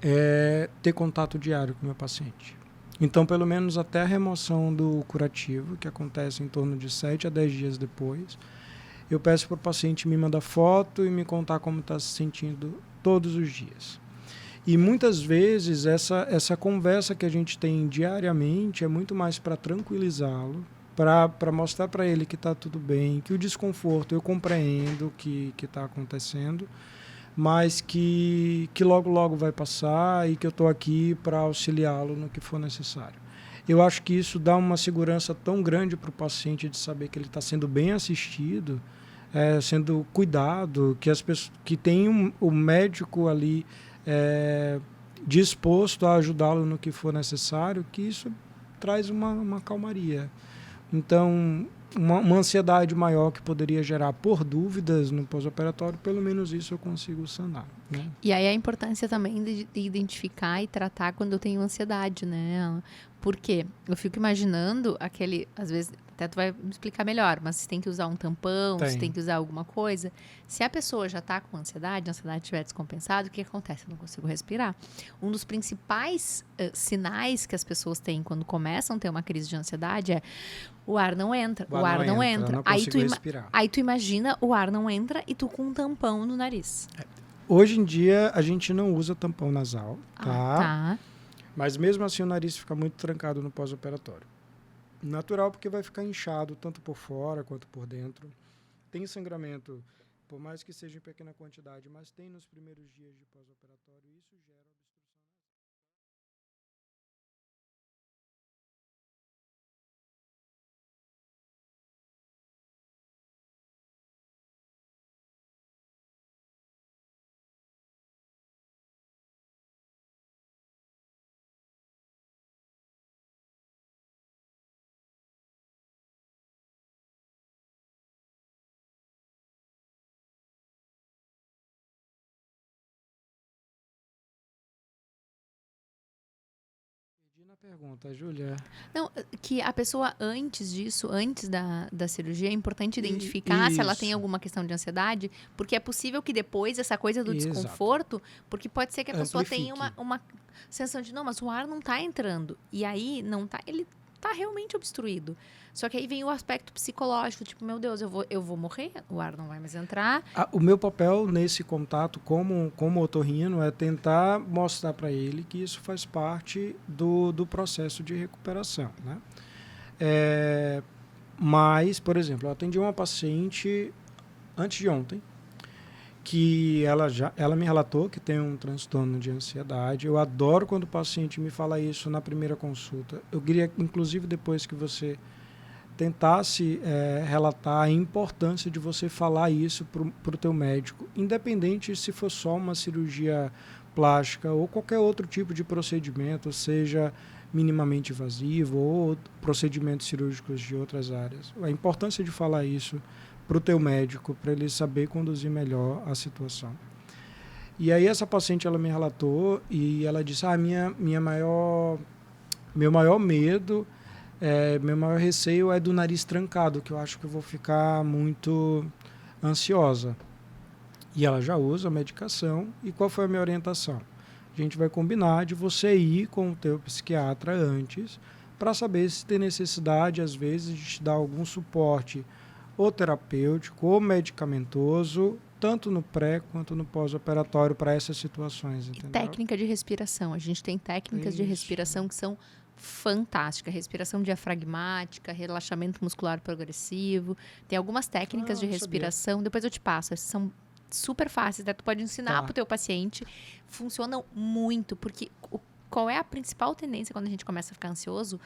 é ter contato diário com o meu paciente. Então, pelo menos até a remoção do curativo, que acontece em torno de 7 a 10 dias depois, eu peço para o paciente me mandar foto e me contar como está se sentindo todos os dias. E muitas vezes essa conversa que a gente tem diariamente é muito mais para tranquilizá-lo, para mostrar para ele que está tudo bem, que o desconforto eu compreendo que está acontecendo, mas que logo, logo vai passar e que eu estou aqui para auxiliá-lo no que for necessário. Eu acho que isso dá uma segurança tão grande para o paciente de saber que ele está sendo bem assistido, sendo cuidado, que as pessoas, que tem o médico ali disposto a ajudá-lo no que for necessário, que isso traz uma calmaria. Então, uma ansiedade maior que poderia gerar por dúvidas no pós-operatório, pelo menos isso eu consigo sanar, né? E aí a importância também de identificar e tratar quando eu tenho ansiedade, né? Porque eu fico imaginando às vezes, até tu vai me explicar melhor, mas se tem que usar um tampão, se tem que usar alguma coisa. Se a pessoa já está com ansiedade, a ansiedade estiver descompensada, o que acontece? Eu não consigo respirar. Um dos principais sinais que as pessoas têm quando começam a ter uma crise de ansiedade é o ar não entra, o ar não entra. Não consigo respirar. Aí tu imagina, o ar não entra e tu com um tampão no nariz. Hoje em dia, a gente não usa tampão nasal, tá? Tá. Mas mesmo assim o nariz fica muito trancado no pós-operatório. Natural, porque vai ficar inchado tanto por fora quanto por dentro. Tem sangramento, por mais que seja em pequena quantidade, mas tem nos primeiros dias de pós-operatório e isso gera obstrução. Na pergunta, Júlia. Não, que a pessoa antes disso, antes da cirurgia, é importante identificar se ela tem alguma questão de ansiedade, porque é possível que depois essa coisa do desconforto, porque pode ser que a pessoa tenha uma sensação de, não, mas o ar não está entrando. E aí não tá, ele está realmente obstruído. Só que aí vem o aspecto psicológico, tipo, meu Deus, eu vou morrer, o ar não vai mais entrar. O meu papel nesse contato como otorrino é tentar mostrar para ele que isso faz parte do processo de recuperação, né? Mas, por exemplo, eu atendi uma paciente antes de ontem, que ela me relatou que tem um transtorno de ansiedade. Eu adoro quando o paciente me fala isso na primeira consulta. Eu queria, inclusive, depois que você tentasse relatar a importância de você falar isso para o teu médico, independente se for só uma cirurgia plástica ou qualquer outro tipo de procedimento, seja minimamente invasivo ou procedimentos cirúrgicos de outras áreas. A importância de falar isso para o teu médico, para ele saber conduzir melhor a situação. E aí essa paciente ela me relatou e ela disse, meu maior medo meu maior receio é do nariz trancado, que eu acho que eu vou ficar muito ansiosa. E ela já usa a medicação. E qual foi a minha orientação? A gente vai combinar de você ir com o teu psiquiatra antes para saber se tem necessidade, às vezes, de te dar algum suporte ou terapêutico ou medicamentoso, tanto no pré quanto no pós-operatório para essas situações, entendeu? E técnica de respiração. A gente tem técnicas de respiração que são fantásticas. Respiração diafragmática, relaxamento muscular progressivo. Tem algumas técnicas de respiração. Depois eu te passo. Essas são super fáceis, né? Tu pode ensinar para o teu paciente. Funcionam muito, porque qual é a principal tendência quando a gente começa a ficar ansioso?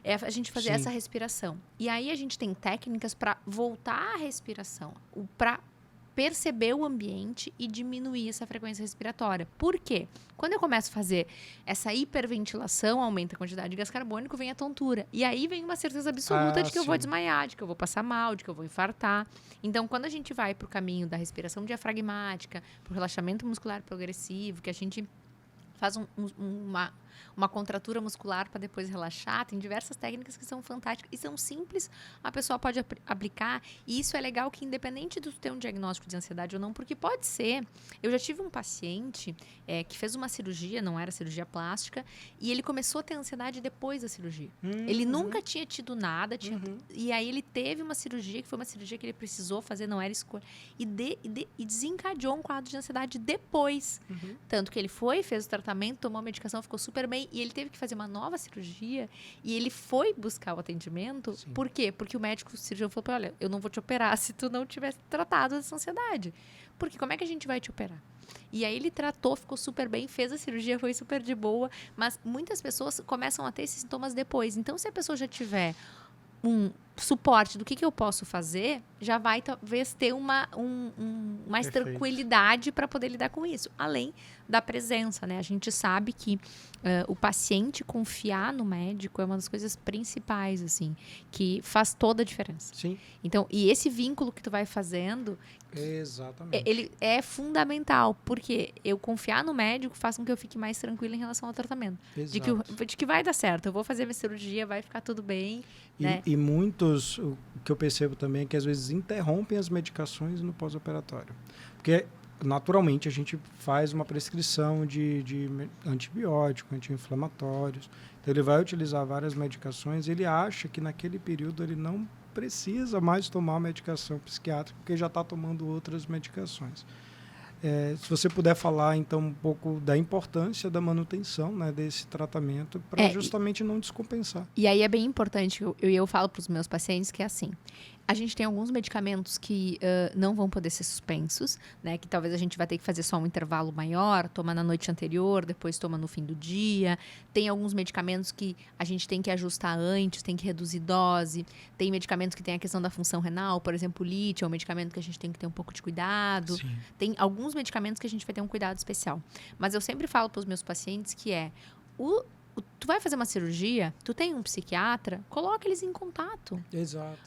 É a gente fazer essa respiração. E aí a gente tem técnicas para voltar à respiração, para perceber o ambiente e diminuir essa frequência respiratória. Por quê? Quando eu começo a fazer essa hiperventilação, aumenta a quantidade de gás carbônico, vem a tontura. E aí vem uma certeza absoluta de que eu vou desmaiar, de que eu vou passar mal, de que eu vou infartar. Então, quando a gente vai para o caminho da respiração diafragmática, para o relaxamento muscular progressivo, que a gente faz uma contratura muscular para depois relaxar. Tem diversas técnicas que são fantásticas e são simples, a pessoa pode aplicar. E isso é legal que independente de tu ter um diagnóstico de ansiedade ou não, porque pode ser. Eu já tive um paciente que fez uma cirurgia, não era cirurgia plástica, e ele começou a ter ansiedade depois da cirurgia. Ele nunca tinha tido nada, e aí ele teve uma cirurgia, que foi uma cirurgia que ele precisou fazer, não era escolha, e desencadeou um quadro de ansiedade depois. Tanto que ele fez o tratamento, tomou a medicação, ficou super bem, e ele teve que fazer uma nova cirurgia, e ele foi buscar o atendimento. Sim. Por quê? Porque o médico, o cirurgião, falou para ele: olha, eu não vou te operar se tu não tivesse tratado essa ansiedade. Porque como é que a gente vai te operar? E aí ele tratou, ficou super bem, fez a cirurgia, foi super de boa, mas muitas pessoas começam a ter esses sintomas depois. Então, se a pessoa já tiver um suporte do que eu posso fazer, já vai talvez ter mais tranquilidade para poder lidar com isso. Além da presença, né? A gente sabe que o paciente confiar no médico é uma das coisas principais, assim, que faz toda a diferença. Sim. Então, e esse vínculo que tu vai fazendo, exatamente, ele é fundamental, porque eu confiar no médico faz com que eu fique mais tranquila em relação ao tratamento. De que vai dar certo, eu vou fazer minha cirurgia, vai ficar tudo bem. Né? E muitos, o que eu percebo também é que às vezes interrompem as medicações no pós-operatório. Porque naturalmente a gente faz uma prescrição de antibiótico, anti-inflamatórios. Então ele vai utilizar várias medicações, ele acha que naquele período ele não precisa mais tomar medicação psiquiátrica porque já está tomando outras medicações. Se você puder falar, então, um pouco da importância da manutenção, né, desse tratamento para justamente não descompensar. E aí é bem importante, eu falo para os meus pacientes que é assim, a gente tem alguns medicamentos que não vão poder ser suspensos, né, que talvez a gente vai ter que fazer só um intervalo maior, toma na noite anterior, depois toma no fim do dia. Tem alguns medicamentos que a gente tem que ajustar antes, tem que reduzir dose. Tem medicamentos que tem a questão da função renal, por exemplo, o lítio é um medicamento que a gente tem que ter um pouco de cuidado. Sim. Tem alguns medicamentos que a gente vai ter um cuidado especial. Mas eu sempre falo para os meus pacientes que tu vai fazer uma cirurgia, tu tem um psiquiatra, coloca eles em contato. Exato.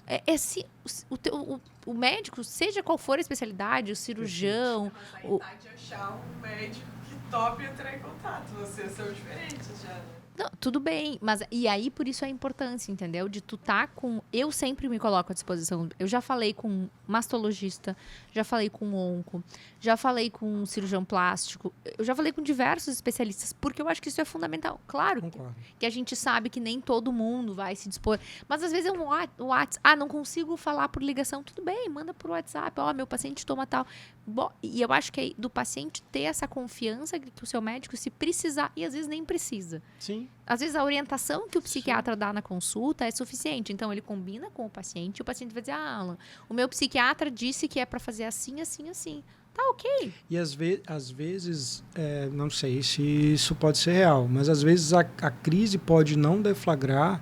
O médico, seja qual for a especialidade, o cirurgião... Mas aí tá de achar um médico que tope entrar em contato. Vocês são diferentes já, né? Não, tudo bem, mas e aí por isso a importância, entendeu? De tu tá com... Eu sempre me coloco à disposição. Eu já falei com um mastologista, já falei com um onco, já falei com um cirurgião plástico, eu já falei com diversos especialistas, porque eu acho que isso é fundamental. Claro que a gente sabe que nem todo mundo vai se dispor, mas às vezes é um WhatsApp, não consigo falar por ligação, tudo bem, manda por WhatsApp, meu paciente toma tal. Bom, e eu acho que é do paciente ter essa confiança que o seu médico, se precisar, e às vezes nem precisa. Sim. Às vezes a orientação que o psiquiatra dá na consulta é suficiente. Então, ele combina com o paciente e o paciente vai dizer: Alan, o meu psiquiatra disse que é para fazer assim, assim, assim. Tá ok. E às vezes, não sei se isso pode ser real, mas às vezes a crise pode não deflagrar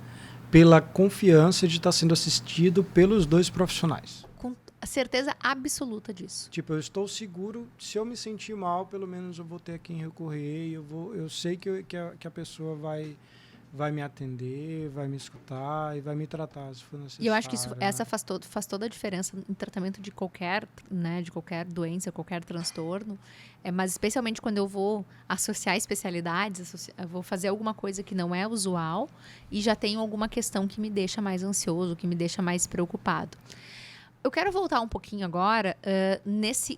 pela confiança de estar sendo assistido pelos dois profissionais. Com certeza absoluta disso. Tipo, eu estou seguro, se eu me sentir mal, pelo menos eu vou ter a quem recorrer, eu sei que a pessoa vai me atender, vai me escutar e vai me tratar se for necessário. E eu acho que né? essa faz toda a diferença em tratamento de qualquer, né, de qualquer doença, qualquer transtorno. Mas especialmente quando eu vou associar especialidades, eu vou fazer alguma coisa que não é usual e já tenho alguma questão que me deixa mais ansioso, que me deixa mais preocupado. Eu quero voltar um pouquinho agora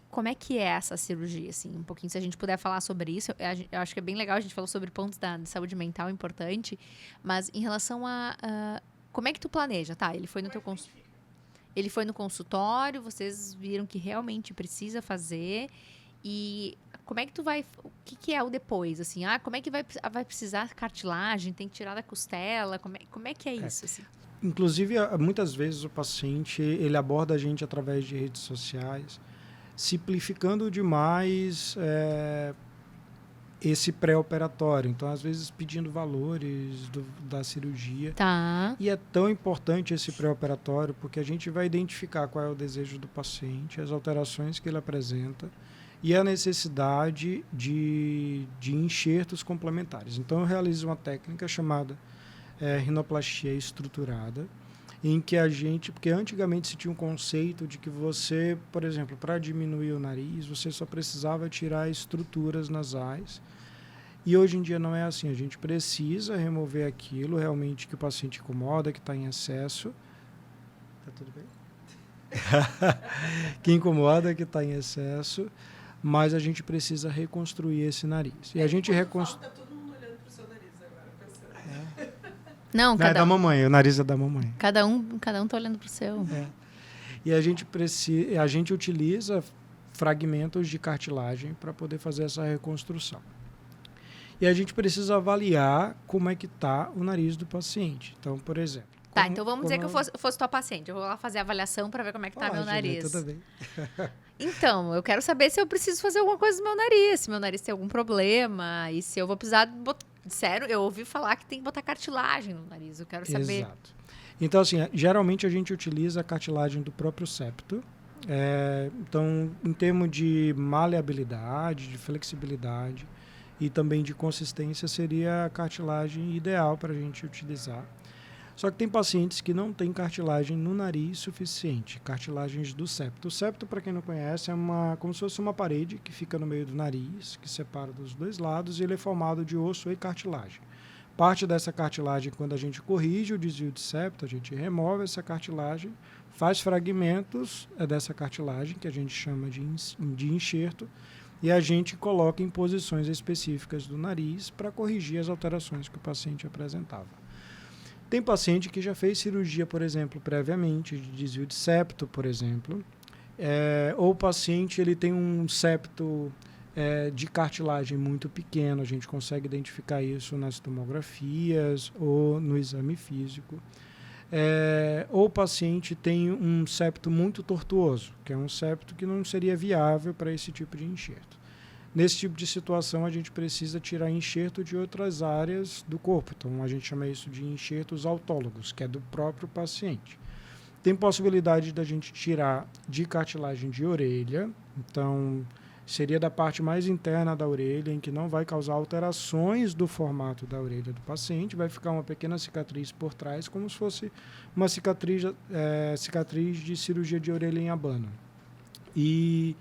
como é que é essa cirurgia, assim, um pouquinho, se a gente puder falar sobre isso. Eu acho que é bem legal, a gente falou sobre pontos de saúde mental importante, mas em relação a como é que tu planeja, tá? Ele foi no consultório, vocês viram que realmente precisa fazer e como é que tu vai, o que é o depois, assim? Como é que vai precisar cartilagem, tem que tirar da costela, como é que é isso, assim? Inclusive, muitas vezes o paciente ele aborda a gente através de redes sociais, simplificando demais esse pré-operatório. Então, às vezes, pedindo valores da cirurgia. Tá. E é tão importante esse pré-operatório porque a gente vai identificar qual é o desejo do paciente, as alterações que ele apresenta e a necessidade de enxertos complementares. Então, eu realizo uma técnica chamada rinoplastia estruturada, em que porque antigamente se tinha um conceito de que você, por exemplo, para diminuir o nariz, você só precisava tirar estruturas nasais, e hoje em dia não é assim, a gente precisa remover aquilo realmente que o paciente incomoda, que está em excesso. Tá tudo bem? Que incomoda, que está em excesso, mas a gente precisa reconstruir esse nariz. E a gente reconstrói. Não, é da mamãe, o nariz é da mamãe. Cada um tá olhando pro seu. E a gente utiliza fragmentos de cartilagem para poder fazer essa reconstrução. E a gente precisa avaliar como é que está o nariz do paciente. Então, por exemplo... Tá, então vamos dizer que eu fosse tua paciente. Eu vou lá fazer a avaliação para ver como é que tá meu nariz. Tudo bem. Então, eu quero saber se eu preciso fazer alguma coisa no meu nariz, se meu nariz tem algum problema e se eu vou precisar botar... Sério, eu ouvi falar que tem que botar cartilagem no nariz, eu quero saber. Exato. Então, assim, geralmente a gente utiliza a cartilagem do próprio septo. Então, em termos de maleabilidade, de flexibilidade e também de consistência, seria a cartilagem ideal para a gente utilizar. Só que tem pacientes que não têm cartilagem no nariz suficiente, cartilagens do septo. O septo, para quem não conhece, é como se fosse uma parede que fica no meio do nariz, que separa dos dois lados, e ele é formado de osso e cartilagem. Parte dessa cartilagem, quando a gente corrige o desvio de septo, a gente remove essa cartilagem, faz fragmentos dessa cartilagem, que a gente chama de enxerto, e a gente coloca em posições específicas do nariz para corrigir as alterações que o paciente apresentava. Tem paciente que já fez cirurgia, por exemplo, previamente, de desvio de septo, por exemplo, ou o paciente ele tem um septo de cartilagem muito pequeno, a gente consegue identificar isso nas tomografias ou no exame físico. Ou o paciente tem um septo muito tortuoso, que é um septo que não seria viável para esse tipo de enxerto. Nesse tipo de situação, a gente precisa tirar enxerto de outras áreas do corpo. Então, a gente chama isso de enxertos autólogos, que é do próprio paciente. Tem possibilidade da gente tirar de cartilagem de orelha. Então, seria da parte mais interna da orelha, em que não vai causar alterações do formato da orelha do paciente. Vai ficar uma pequena cicatriz por trás, como se fosse uma cicatriz de cirurgia de orelha em abano. E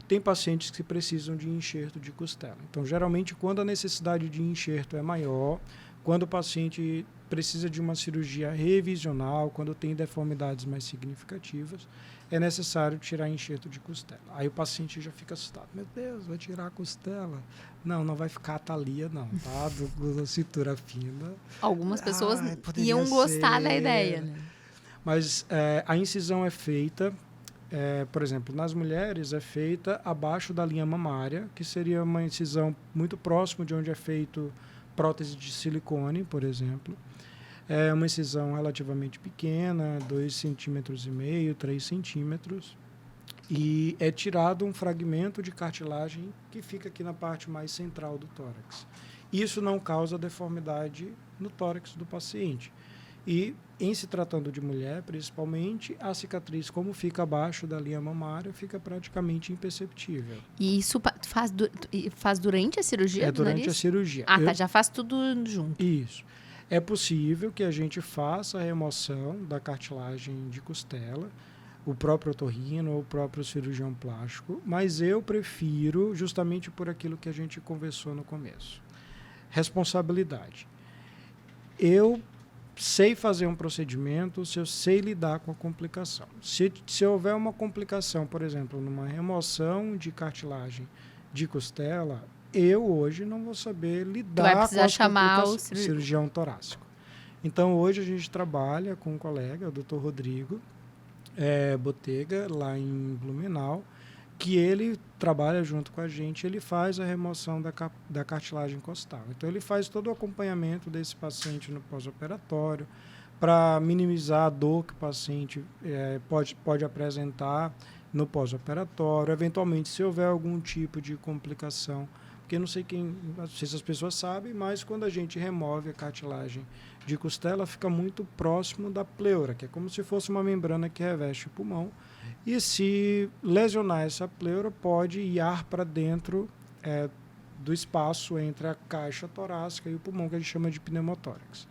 tem pacientes que precisam de enxerto de costela. Então, geralmente, quando a necessidade de enxerto é maior, quando o paciente precisa de uma cirurgia revisional, quando tem deformidades mais significativas, é necessário tirar enxerto de costela. Aí o paciente já fica assustado. Meu Deus, vai tirar a costela? Não vai ficar a talia, não, tá? Da cintura fina. Algumas pessoas iam gostar da ideia, né? Mas a incisão é feita... por exemplo, nas mulheres é feita abaixo da linha mamária, que seria uma incisão muito próximo de onde é feito prótese de silicone, por exemplo. É uma incisão relativamente pequena, 2,5 cm, 3 centímetros, e é tirado um fragmento de cartilagem que fica aqui na parte mais central do tórax. Isso não causa deformidade no tórax do paciente. E, em se tratando de mulher, principalmente, a cicatriz, como fica abaixo da linha mamária, fica praticamente imperceptível. E isso faz durante a cirurgia do durante nariz? a cirurgia. Já faz tudo junto. Isso. É possível que a gente faça a remoção da cartilagem de costela, o próprio otorrino ou o próprio cirurgião plástico, mas eu prefiro justamente por aquilo que a gente conversou no começo. Responsabilidade. Eu sei fazer um procedimento se eu sei lidar com a complicação. Se houver uma complicação, por exemplo, numa remoção de cartilagem de costela, eu hoje não vou saber lidar com as complicações, cirurgião torácico. Então, hoje a gente trabalha com um colega, o Dr. Rodrigo Botega, lá em Blumenau, que ele trabalha junto com a gente, ele faz a remoção da cartilagem costal. Então, ele faz todo o acompanhamento desse paciente no pós-operatório, para minimizar a dor que o paciente pode apresentar no pós-operatório, eventualmente, se houver algum tipo de complicação. Porque não sei se as pessoas sabem, mas quando a gente remove a cartilagem de costela, fica muito próximo da pleura, que é como se fosse uma membrana que reveste o pulmão. E se lesionar essa pleura, pode ir ar para dentro do espaço entre a caixa torácica e o pulmão, que a gente chama de pneumotórax.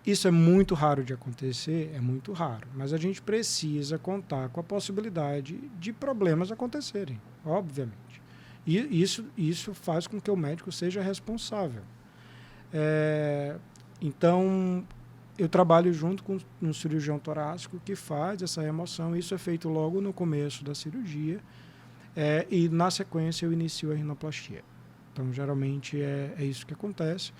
Isso é muito raro de acontecer, é muito raro, mas a gente precisa contar com a possibilidade de problemas acontecerem, obviamente. E isso faz com que o médico seja responsável. Então, eu trabalho junto com um cirurgião torácico que faz essa remoção. Isso é feito logo no começo da cirurgia e, na sequência, eu inicio a rinoplastia. Então, geralmente, é isso que acontece.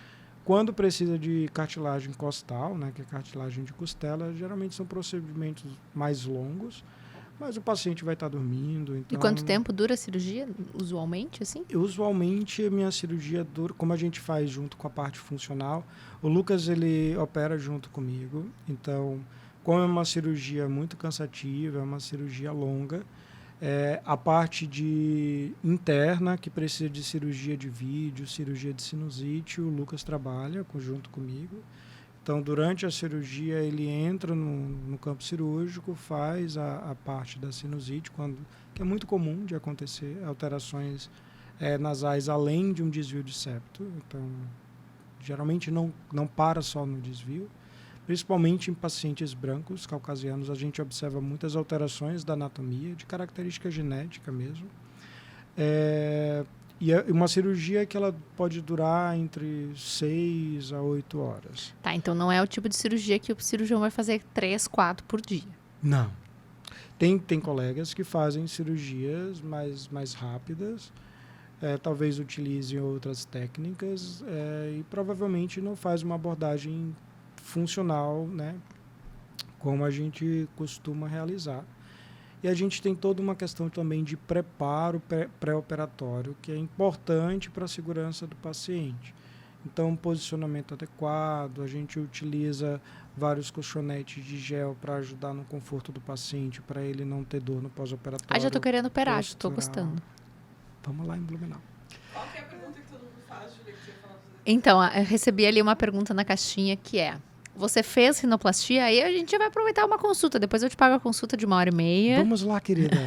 Quando precisa de cartilagem costal, né, que é cartilagem de costela, geralmente são procedimentos mais longos, mas o paciente vai estar dormindo. Então, e quanto tempo dura a cirurgia, usualmente, assim? Usualmente, a minha cirurgia dura, como a gente faz junto com a parte funcional, o Lucas, ele opera junto comigo. Então, como é uma cirurgia muito cansativa, é uma cirurgia longa, a parte interna, que precisa de cirurgia de vídeo, cirurgia de sinusite, o Lucas trabalha junto comigo. Então, durante a cirurgia, ele entra no campo cirúrgico, faz a parte da sinusite, que é muito comum de acontecer, alterações nasais além de um desvio de septo. Então, geralmente não para só no desvio. Principalmente em pacientes brancos, caucasianos, a gente observa muitas alterações da anatomia, de característica genética mesmo. E é uma cirurgia que ela pode durar entre 6 a 8 horas. Tá, então não é o tipo de cirurgia que o cirurgião vai fazer 3, 4 por dia. Não. Tem colegas que fazem cirurgias mais rápidas, talvez utilizem outras técnicas e provavelmente não faz uma abordagem funcional, né, como a gente costuma realizar. E a gente tem toda uma questão também de preparo pré-operatório, que é importante para a segurança do paciente. Então, um posicionamento adequado, a gente utiliza vários colchonetes de gel para ajudar no conforto do paciente, para ele não ter dor no pós-operatório. Já estou querendo operar, já estou gostando. Vamos lá em Blumenau. Qual que é a pergunta que todo mundo faz, Julia, que você falou? Então, eu recebi ali uma pergunta na caixinha que é: você fez rinoplastia? Aí a gente vai aproveitar uma consulta. Depois eu te pago a consulta de 1h30. Vamos lá, querida.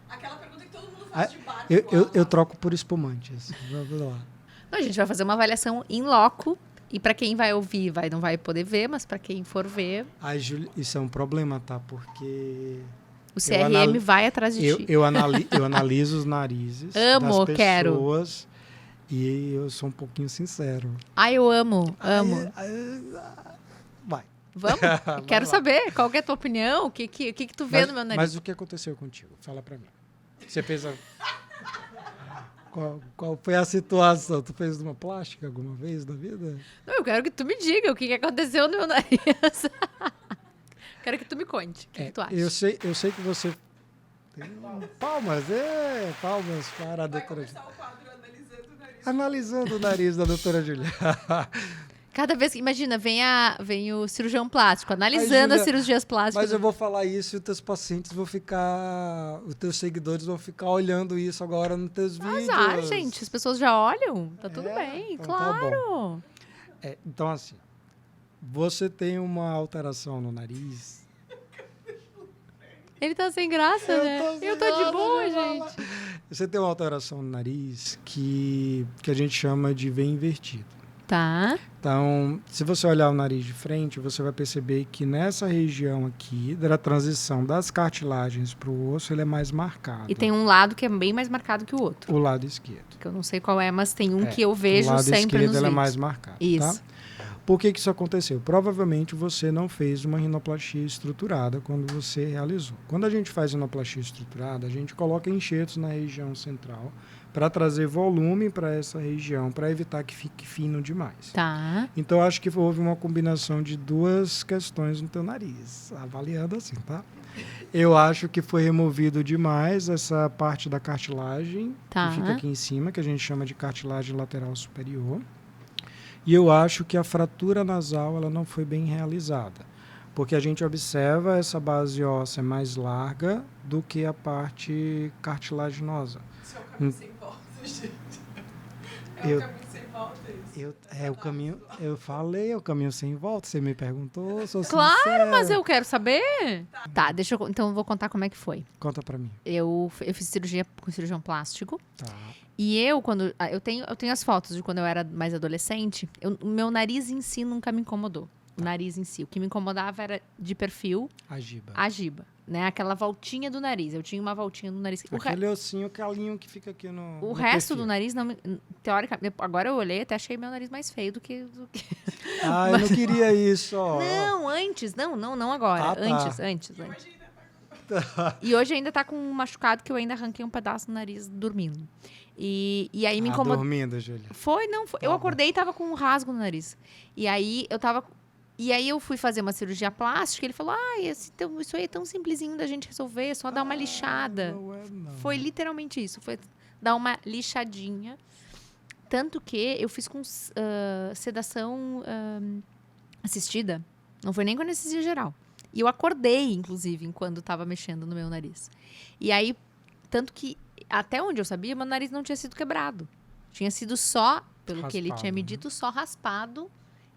Aquela pergunta que todo mundo faz de bar. Eu troco por espumantes. Vamos lá. Não, a gente vai fazer uma avaliação in loco. E para quem vai ouvir, não vai poder ver, mas para quem for ver... Ai, Júlia, isso é um problema, tá? Porque... O CRM vai atrás de ti. Eu analiso os narizes das pessoas e eu sou um pouquinho sincero. Eu amo. Vai. Vamos? Quero saber. Qual que é a tua opinião? O que tu vê no meu nariz? Mas o que aconteceu contigo? Fala pra mim. Você fez Qual foi a situação? Tu fez uma plástica alguma vez na vida? Não, eu quero que tu me diga o que aconteceu no meu nariz. Quero que tu me conte. O que tu acha? Eu sei que você... Palmas para a doutora Júlia. Vai começar o quadro Analisando o Nariz. Analisando o nariz da doutora Júlia. Cada vez que... Imagina, vem o cirurgião plástico, analisando as cirurgias plásticas. Mas eu vou falar isso e os teus pacientes vão ficar... Os teus seguidores vão ficar olhando isso agora nos teus vídeos. Gente, as pessoas já olham. Tá tudo bem, então claro. Tá bom. Então, assim, você tem uma alteração no nariz... Ele tá sem graça, né? Eu tô de boa, gente. Você tem uma alteração no nariz que a gente chama de veia invertida. Tá. Então, se você olhar o nariz de frente, você vai perceber que nessa região aqui, da transição das cartilagens para o osso, ele é mais marcado. E tem um lado que é bem mais marcado que o outro. O lado esquerdo. Que eu não sei qual é, mas tem um que eu O vejo lado sempre esquerdo nos ele é vídeos. mais marcado. Isso. Tá? Por que isso aconteceu? Provavelmente você não fez uma rinoplastia estruturada quando você realizou. Quando a gente faz rinoplastia estruturada, a gente coloca enxertos na região central para trazer volume para essa região, para evitar que fique fino demais. Tá. Então, acho que houve uma combinação de duas questões no teu nariz, avaliando assim, tá? Eu acho que foi removido demais essa parte da cartilagem, Tá. que fica aqui em cima, que a gente chama de cartilagem lateral superior. E eu acho que a fratura nasal ela não foi bem realizada, porque a gente observa essa base óssea mais larga do que a parte cartilaginosa. Isso é o caminho sem volta, gente. É Eu- o caminho sem volta, isso. O caminho, eu falei, é o caminho sem volta, você me perguntou, sou Claro, sincero. mas eu quero saber. Tá, então eu vou contar como é que foi. Conta pra mim. Eu fiz cirurgia com cirurgião plástico. Tá. E eu tenho as fotos de quando eu era mais adolescente. O meu nariz em si nunca me incomodou. O nariz em si. O que me incomodava era de perfil A giba. a giba, né? Aquela voltinha do nariz. Eu tinha uma voltinha no nariz. Aquele ossinho calinho que fica aqui O no resto perfil. do nariz, não me, teoricamente, agora eu olhei até achei meu nariz mais feio do que... Ah, eu não queria isso, ó. Não, antes. Não agora. Ah, tá. Antes. E hoje ainda tá com um machucado que eu ainda arranquei um pedaço do nariz dormindo. E aí me incomodou. Dormindo, Júlia. Foi. Tá Eu bom. acordei e tava com um rasgo no nariz. E aí eu fui fazer uma cirurgia plástica e ele falou: isso aí é tão simplesinho da gente resolver, é só dar uma lixada. Não é, não. Foi literalmente isso. Foi dar uma lixadinha. Tanto que eu fiz com sedação assistida. Não foi nem com anestesia geral. E eu acordei, inclusive, enquanto estava mexendo no meu nariz. E aí, tanto que, até onde eu sabia, meu nariz não tinha sido quebrado. Tinha sido só, pelo que ele Raspado, tinha me né? dito, só raspado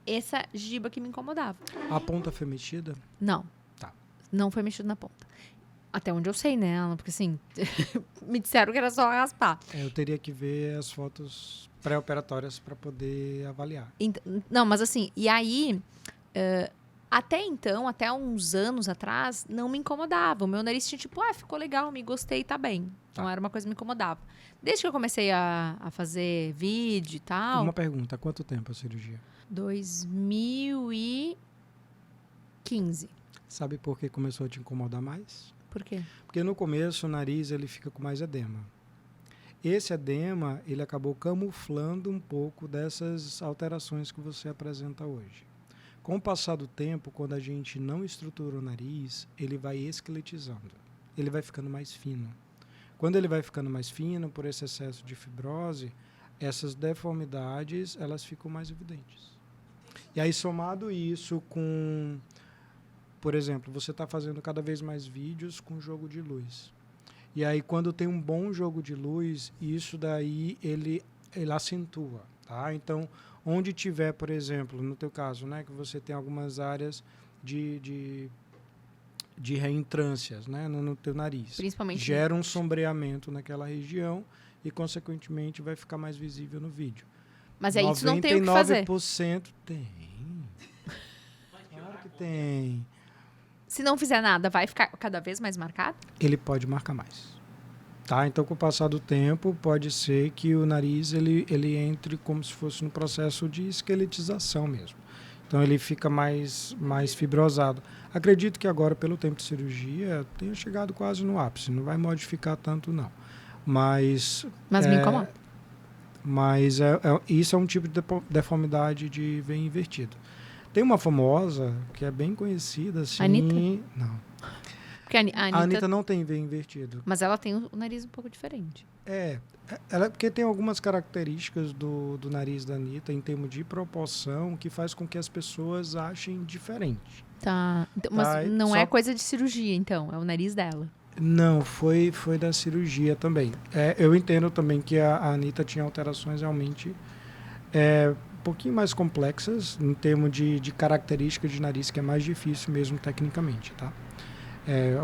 essa giba que me incomodava. A ponta foi metida? Não. Tá. Não foi mexido na ponta. Até onde eu sei, né, Alan? Porque, assim, me disseram que era só raspar. Eu teria que ver as fotos pré-operatórias para poder avaliar. Não, mas assim, e aí, até então, até uns anos atrás, não me incomodava. O meu nariz tinha tipo, ficou legal, me gostei, tá bem. Então era uma coisa que me incomodava. Desde que eu comecei a fazer vídeo e tal, Uma pergunta, há quanto tempo a cirurgia? 2015. Sabe por que começou a te incomodar mais? Por quê? Porque no começo o nariz ele fica com mais edema. Esse edema, ele acabou camuflando um pouco dessas alterações que você apresenta hoje. Com o passar do tempo, quando a gente não estrutura o nariz, ele vai esqueletizando. Ele vai ficando mais fino. Quando ele vai ficando mais fino, por esse excesso de fibrose, essas deformidades, elas ficam mais evidentes. E aí, somado isso com, por exemplo, você está fazendo cada vez mais vídeos com jogo de luz. E aí, quando tem um bom jogo de luz, isso daí, ele acentua, tá? Então, onde tiver, por exemplo, no teu caso, né, que você tem algumas áreas de reentrâncias, né, no teu nariz. Principalmente. Gera um sombreamento naquela região e, consequentemente, vai ficar mais visível no vídeo. Mas aí isso não tem o que fazer. 99% tem. Claro que tem. Se não fizer nada, vai ficar cada vez mais marcado? Ele pode marcar mais. Tá? Então, com o passar do tempo, pode ser que o nariz ele entre como se fosse no processo de esqueletização mesmo. Então, ele fica mais fibrosado. Acredito que agora, pelo tempo de cirurgia, tenha chegado quase no ápice. Não vai modificar tanto, não. Mas me incomoda. Mas isso é um tipo de deformidade de veio invertido. Tem uma famosa, que é bem conhecida, assim... Anitta? Não. Porque a A Anitta não tem veio invertido. Mas ela tem o nariz um pouco diferente. Porque tem algumas características do nariz da Anitta, em termos de proporção, que faz com que as pessoas achem diferente. Tá. Então, mas não é coisa de cirurgia, então. É o nariz dela. Não, foi da cirurgia também. Eu entendo também que a Anitta tinha alterações realmente um pouquinho mais complexas, em termos de características de nariz, que é mais difícil mesmo tecnicamente, tá?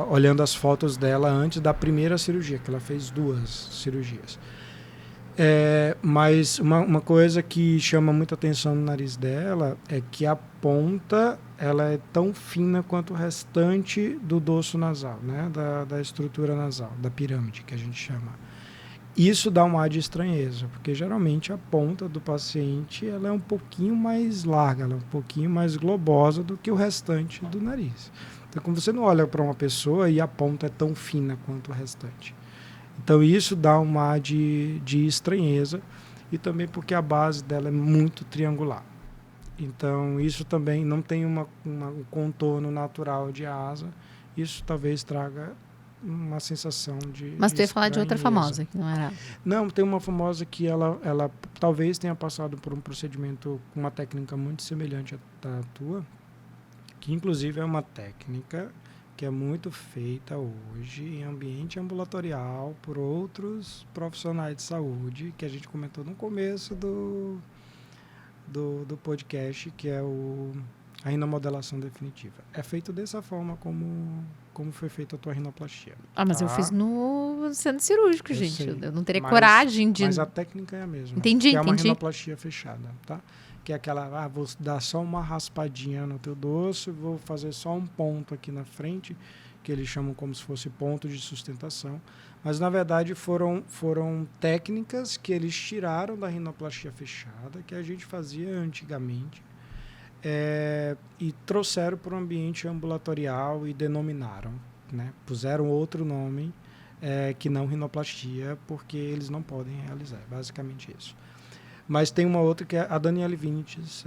Olhando as fotos dela antes da primeira cirurgia, que ela fez 2 cirurgias. Mas uma coisa que chama muita atenção no nariz dela é que a ponta ela é tão fina quanto o restante do dorso nasal, né? Da estrutura nasal, da pirâmide, que a gente chama. Isso dá um ar de estranheza, porque geralmente a ponta do paciente ela é um pouquinho mais larga, ela é um pouquinho mais globosa do que o restante do nariz. Então, quando você não olha para uma pessoa e a ponta é tão fina quanto o restante. Então, isso dá um ar de estranheza e também porque a base dela é muito triangular. Então, isso também não tem um contorno natural de asa. Isso talvez traga uma sensação de Mas tu ia falar de outra estranheza. famosa, que não era... Não, tem uma famosa que ela talvez tenha passado por um procedimento com uma técnica muito semelhante à tua, que inclusive é uma técnica que é muito feita hoje em ambiente ambulatorial por outros profissionais de saúde, que a gente comentou no começo do podcast, que é a rinomodelação definitiva. É feito dessa forma como foi feita a tua rinoplastia. Mas eu fiz no centro cirúrgico, Eu gente. sei, Eu não teria mas- coragem de... Mas a técnica é a mesma. Entendi, que é uma entendi. rinoplastia fechada, tá? Que é aquela, vou dar só uma raspadinha no teu dorso, vou fazer só um ponto aqui na frente, que eles chamam como se fosse ponto de sustentação. Mas, na verdade, foram técnicas que eles tiraram da rinoplastia fechada, que a gente fazia antigamente, e trouxeram para o ambiente ambulatorial e denominaram, né? Puseram outro nome, que não rinoplastia, porque eles não podem realizar. É basicamente isso. Mas tem uma outra que é a Daniele Vinicius.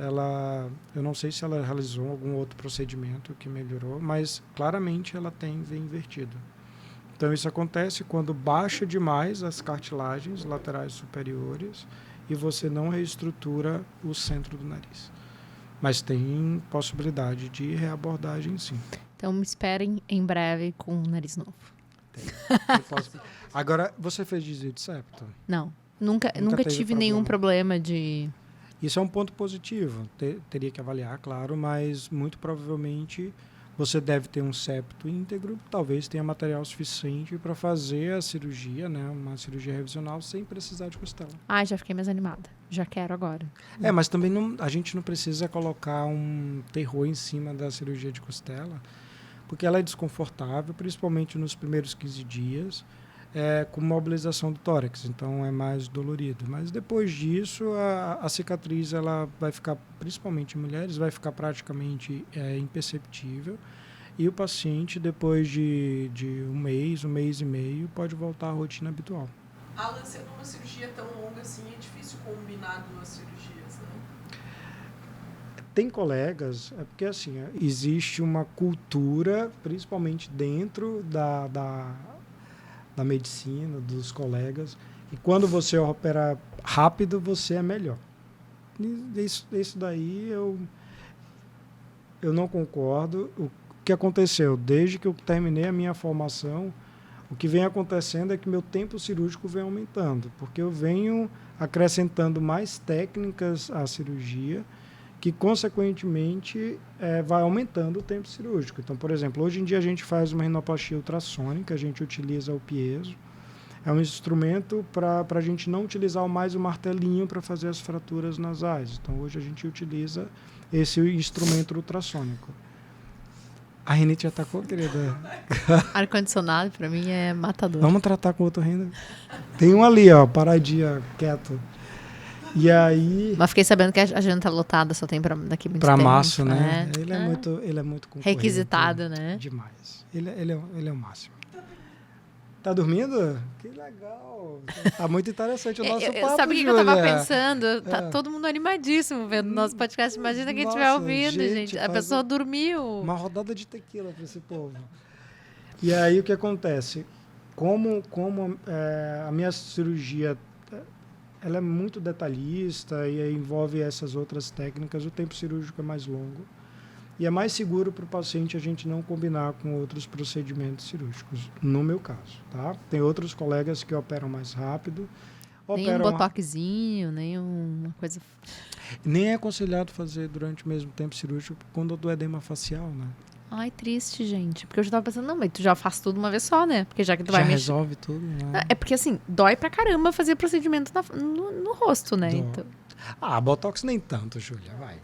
Eu não sei se ela realizou algum outro procedimento que melhorou, mas claramente ela tem V invertido. Então isso acontece quando baixa demais as cartilagens laterais superiores e você não reestrutura o centro do nariz. Mas tem possibilidade de reabordagem, sim. Então me esperem em breve com um nariz novo. Agora, você fez desvio de septo? Não. Nunca teve tive nenhum problema de... Isso é um ponto positivo. Teria que avaliar, claro, mas muito provavelmente você deve ter um septo íntegro, talvez tenha material suficiente para fazer a cirurgia, né, uma cirurgia revisional, sem precisar de costela. Já fiquei mais animada. Já quero agora. Mas também a gente não precisa colocar um terror em cima da cirurgia de costela, porque ela é desconfortável, principalmente nos primeiros 15 dias, com mobilização do tórax, então é mais dolorido. Mas depois disso, a cicatriz ela vai ficar, principalmente em mulheres, vai ficar praticamente imperceptível. E o paciente, depois de um mês e meio, pode voltar à rotina habitual. Alan, sendo uma cirurgia tão longa assim, é difícil combinar duas cirurgias, né? Tem colegas, porque assim, existe uma cultura, principalmente dentro da medicina, dos colegas, e quando você opera rápido, você é melhor. Isso daí eu não concordo. O que aconteceu? Desde que eu terminei a minha formação, o que vem acontecendo é que meu tempo cirúrgico vem aumentando, porque eu venho acrescentando mais técnicas à cirurgia, que, consequentemente, vai aumentando o tempo cirúrgico. Então, por exemplo, hoje em dia a gente faz uma rinoplastia ultrassônica, a gente utiliza o piezo. É um instrumento para a gente não utilizar mais o martelinho para fazer as fraturas nasais. Então, hoje a gente utiliza esse instrumento ultrassônico. A rinite já atacou, querida? Ar-condicionado, para mim, é matador. Vamos tratar com outro rino. Tem um ali, paradinha, quieto. E aí... Mas fiquei sabendo que a agenda tá lotada, só tem daqui muito pra tempo. março, né? Ele é muito concorrido. Requisitado, né? Demais. Ele é o máximo. Tá dormindo? Que legal. Tá muito interessante o nosso papo, sabe o que eu tava Júlia? pensando? Tá todo mundo animadíssimo vendo o nosso podcast. Imagina quem estiver Nossa, ouvindo, gente. A faz pessoa dormiu. Uma rodada de tequila para esse povo. E aí o que acontece? Como a minha cirurgia ela é muito detalhista e aí envolve essas outras técnicas, o tempo cirúrgico é mais longo. E é mais seguro para o paciente a gente não combinar com outros procedimentos cirúrgicos, no meu caso, tá? Tem outros colegas que operam mais rápido. Nem um botoxinho, nem uma coisa... Nem é aconselhado fazer durante o mesmo tempo cirúrgico quando do edema facial, né? Ai, triste, gente. Porque eu já tava pensando, não, mas tu já faz tudo uma vez só, né? Porque já que tu Já vai mexer... resolve tudo, né? É porque, assim, dói pra caramba fazer procedimento no rosto, né? Dói. Então, Botox nem tanto, Júlia, vai.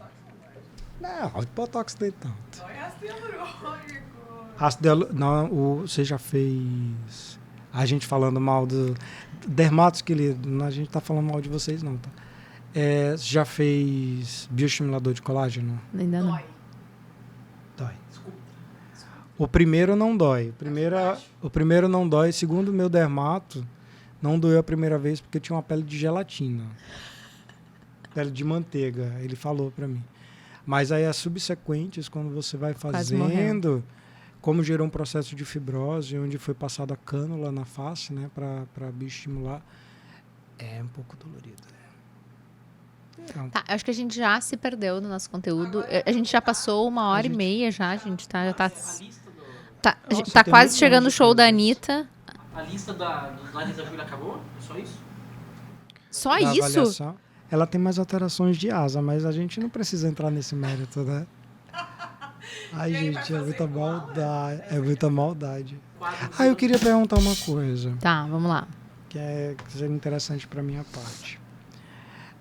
Não, botox nem tanto. Dói ácido hialurônico. Não, você já fez... A gente falando mal do... Dermatos, querido, a gente tá falando mal de vocês, não, tá? Já fez bioestimulador de colágeno? ainda não. Dói. Desculpa. O primeiro não dói. O primeiro não dói. Segundo o meu dermato, não doeu a primeira vez porque eu tinha uma pele de gelatina. Pele de manteiga, ele falou pra mim. Mas aí as subsequentes, quando você vai Quase fazendo, como gerou um processo de fibrose, onde foi passada a cânula na face, né, para bioestimular, é um pouco dolorido. Tá, acho que a gente já se perdeu no nosso conteúdo. A gente já passou 1h30 já, a gente já tá... A lista, A gente Nossa, tá tem quase milhões chegando de o show da coisas. Anitta. a lista dos lives da Júlia acabou? É só isso? Só Da isso? avaliação. Ela tem mais alterações de asa, mas a gente não precisa entrar nesse mérito, né? Ai, E aí, vai gente, é fazer muita igual, maldade. É muita maldade. Quadro Eu queria perguntar uma coisa Tá, vamos lá. que seria interessante para minha parte.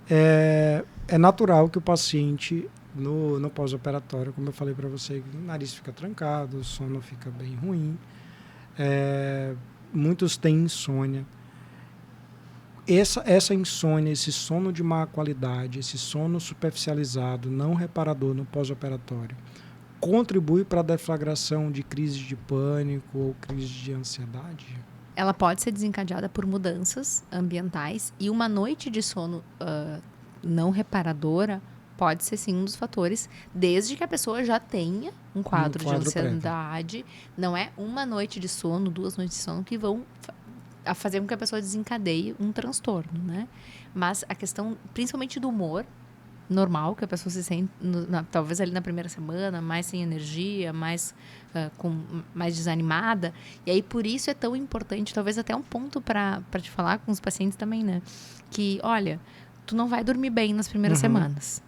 É natural que o paciente, no pós-operatório, como eu falei para você, o nariz fica trancado, o sono fica bem ruim. Muitos têm insônia. Essa insônia, esse sono de má qualidade, esse sono superficializado, não reparador no pós-operatório, contribui para a deflagração de crise de pânico ou crise de ansiedade? Ela pode ser desencadeada por mudanças ambientais e uma noite de sono não reparadora pode ser sim um dos fatores, desde que a pessoa já tenha um quadro de quadro prévio. ansiedade. Não é uma noite de sono, 2 noites de sono que vão a fazer com que a pessoa desencadeie um transtorno, né? Mas a questão, principalmente do humor, normal, que a pessoa se sente, talvez ali na primeira semana, mais sem energia, mais desanimada. E aí, por isso é tão importante, talvez até um ponto para te falar com os pacientes também, né? Que, olha, tu não vai dormir bem nas primeiras semanas.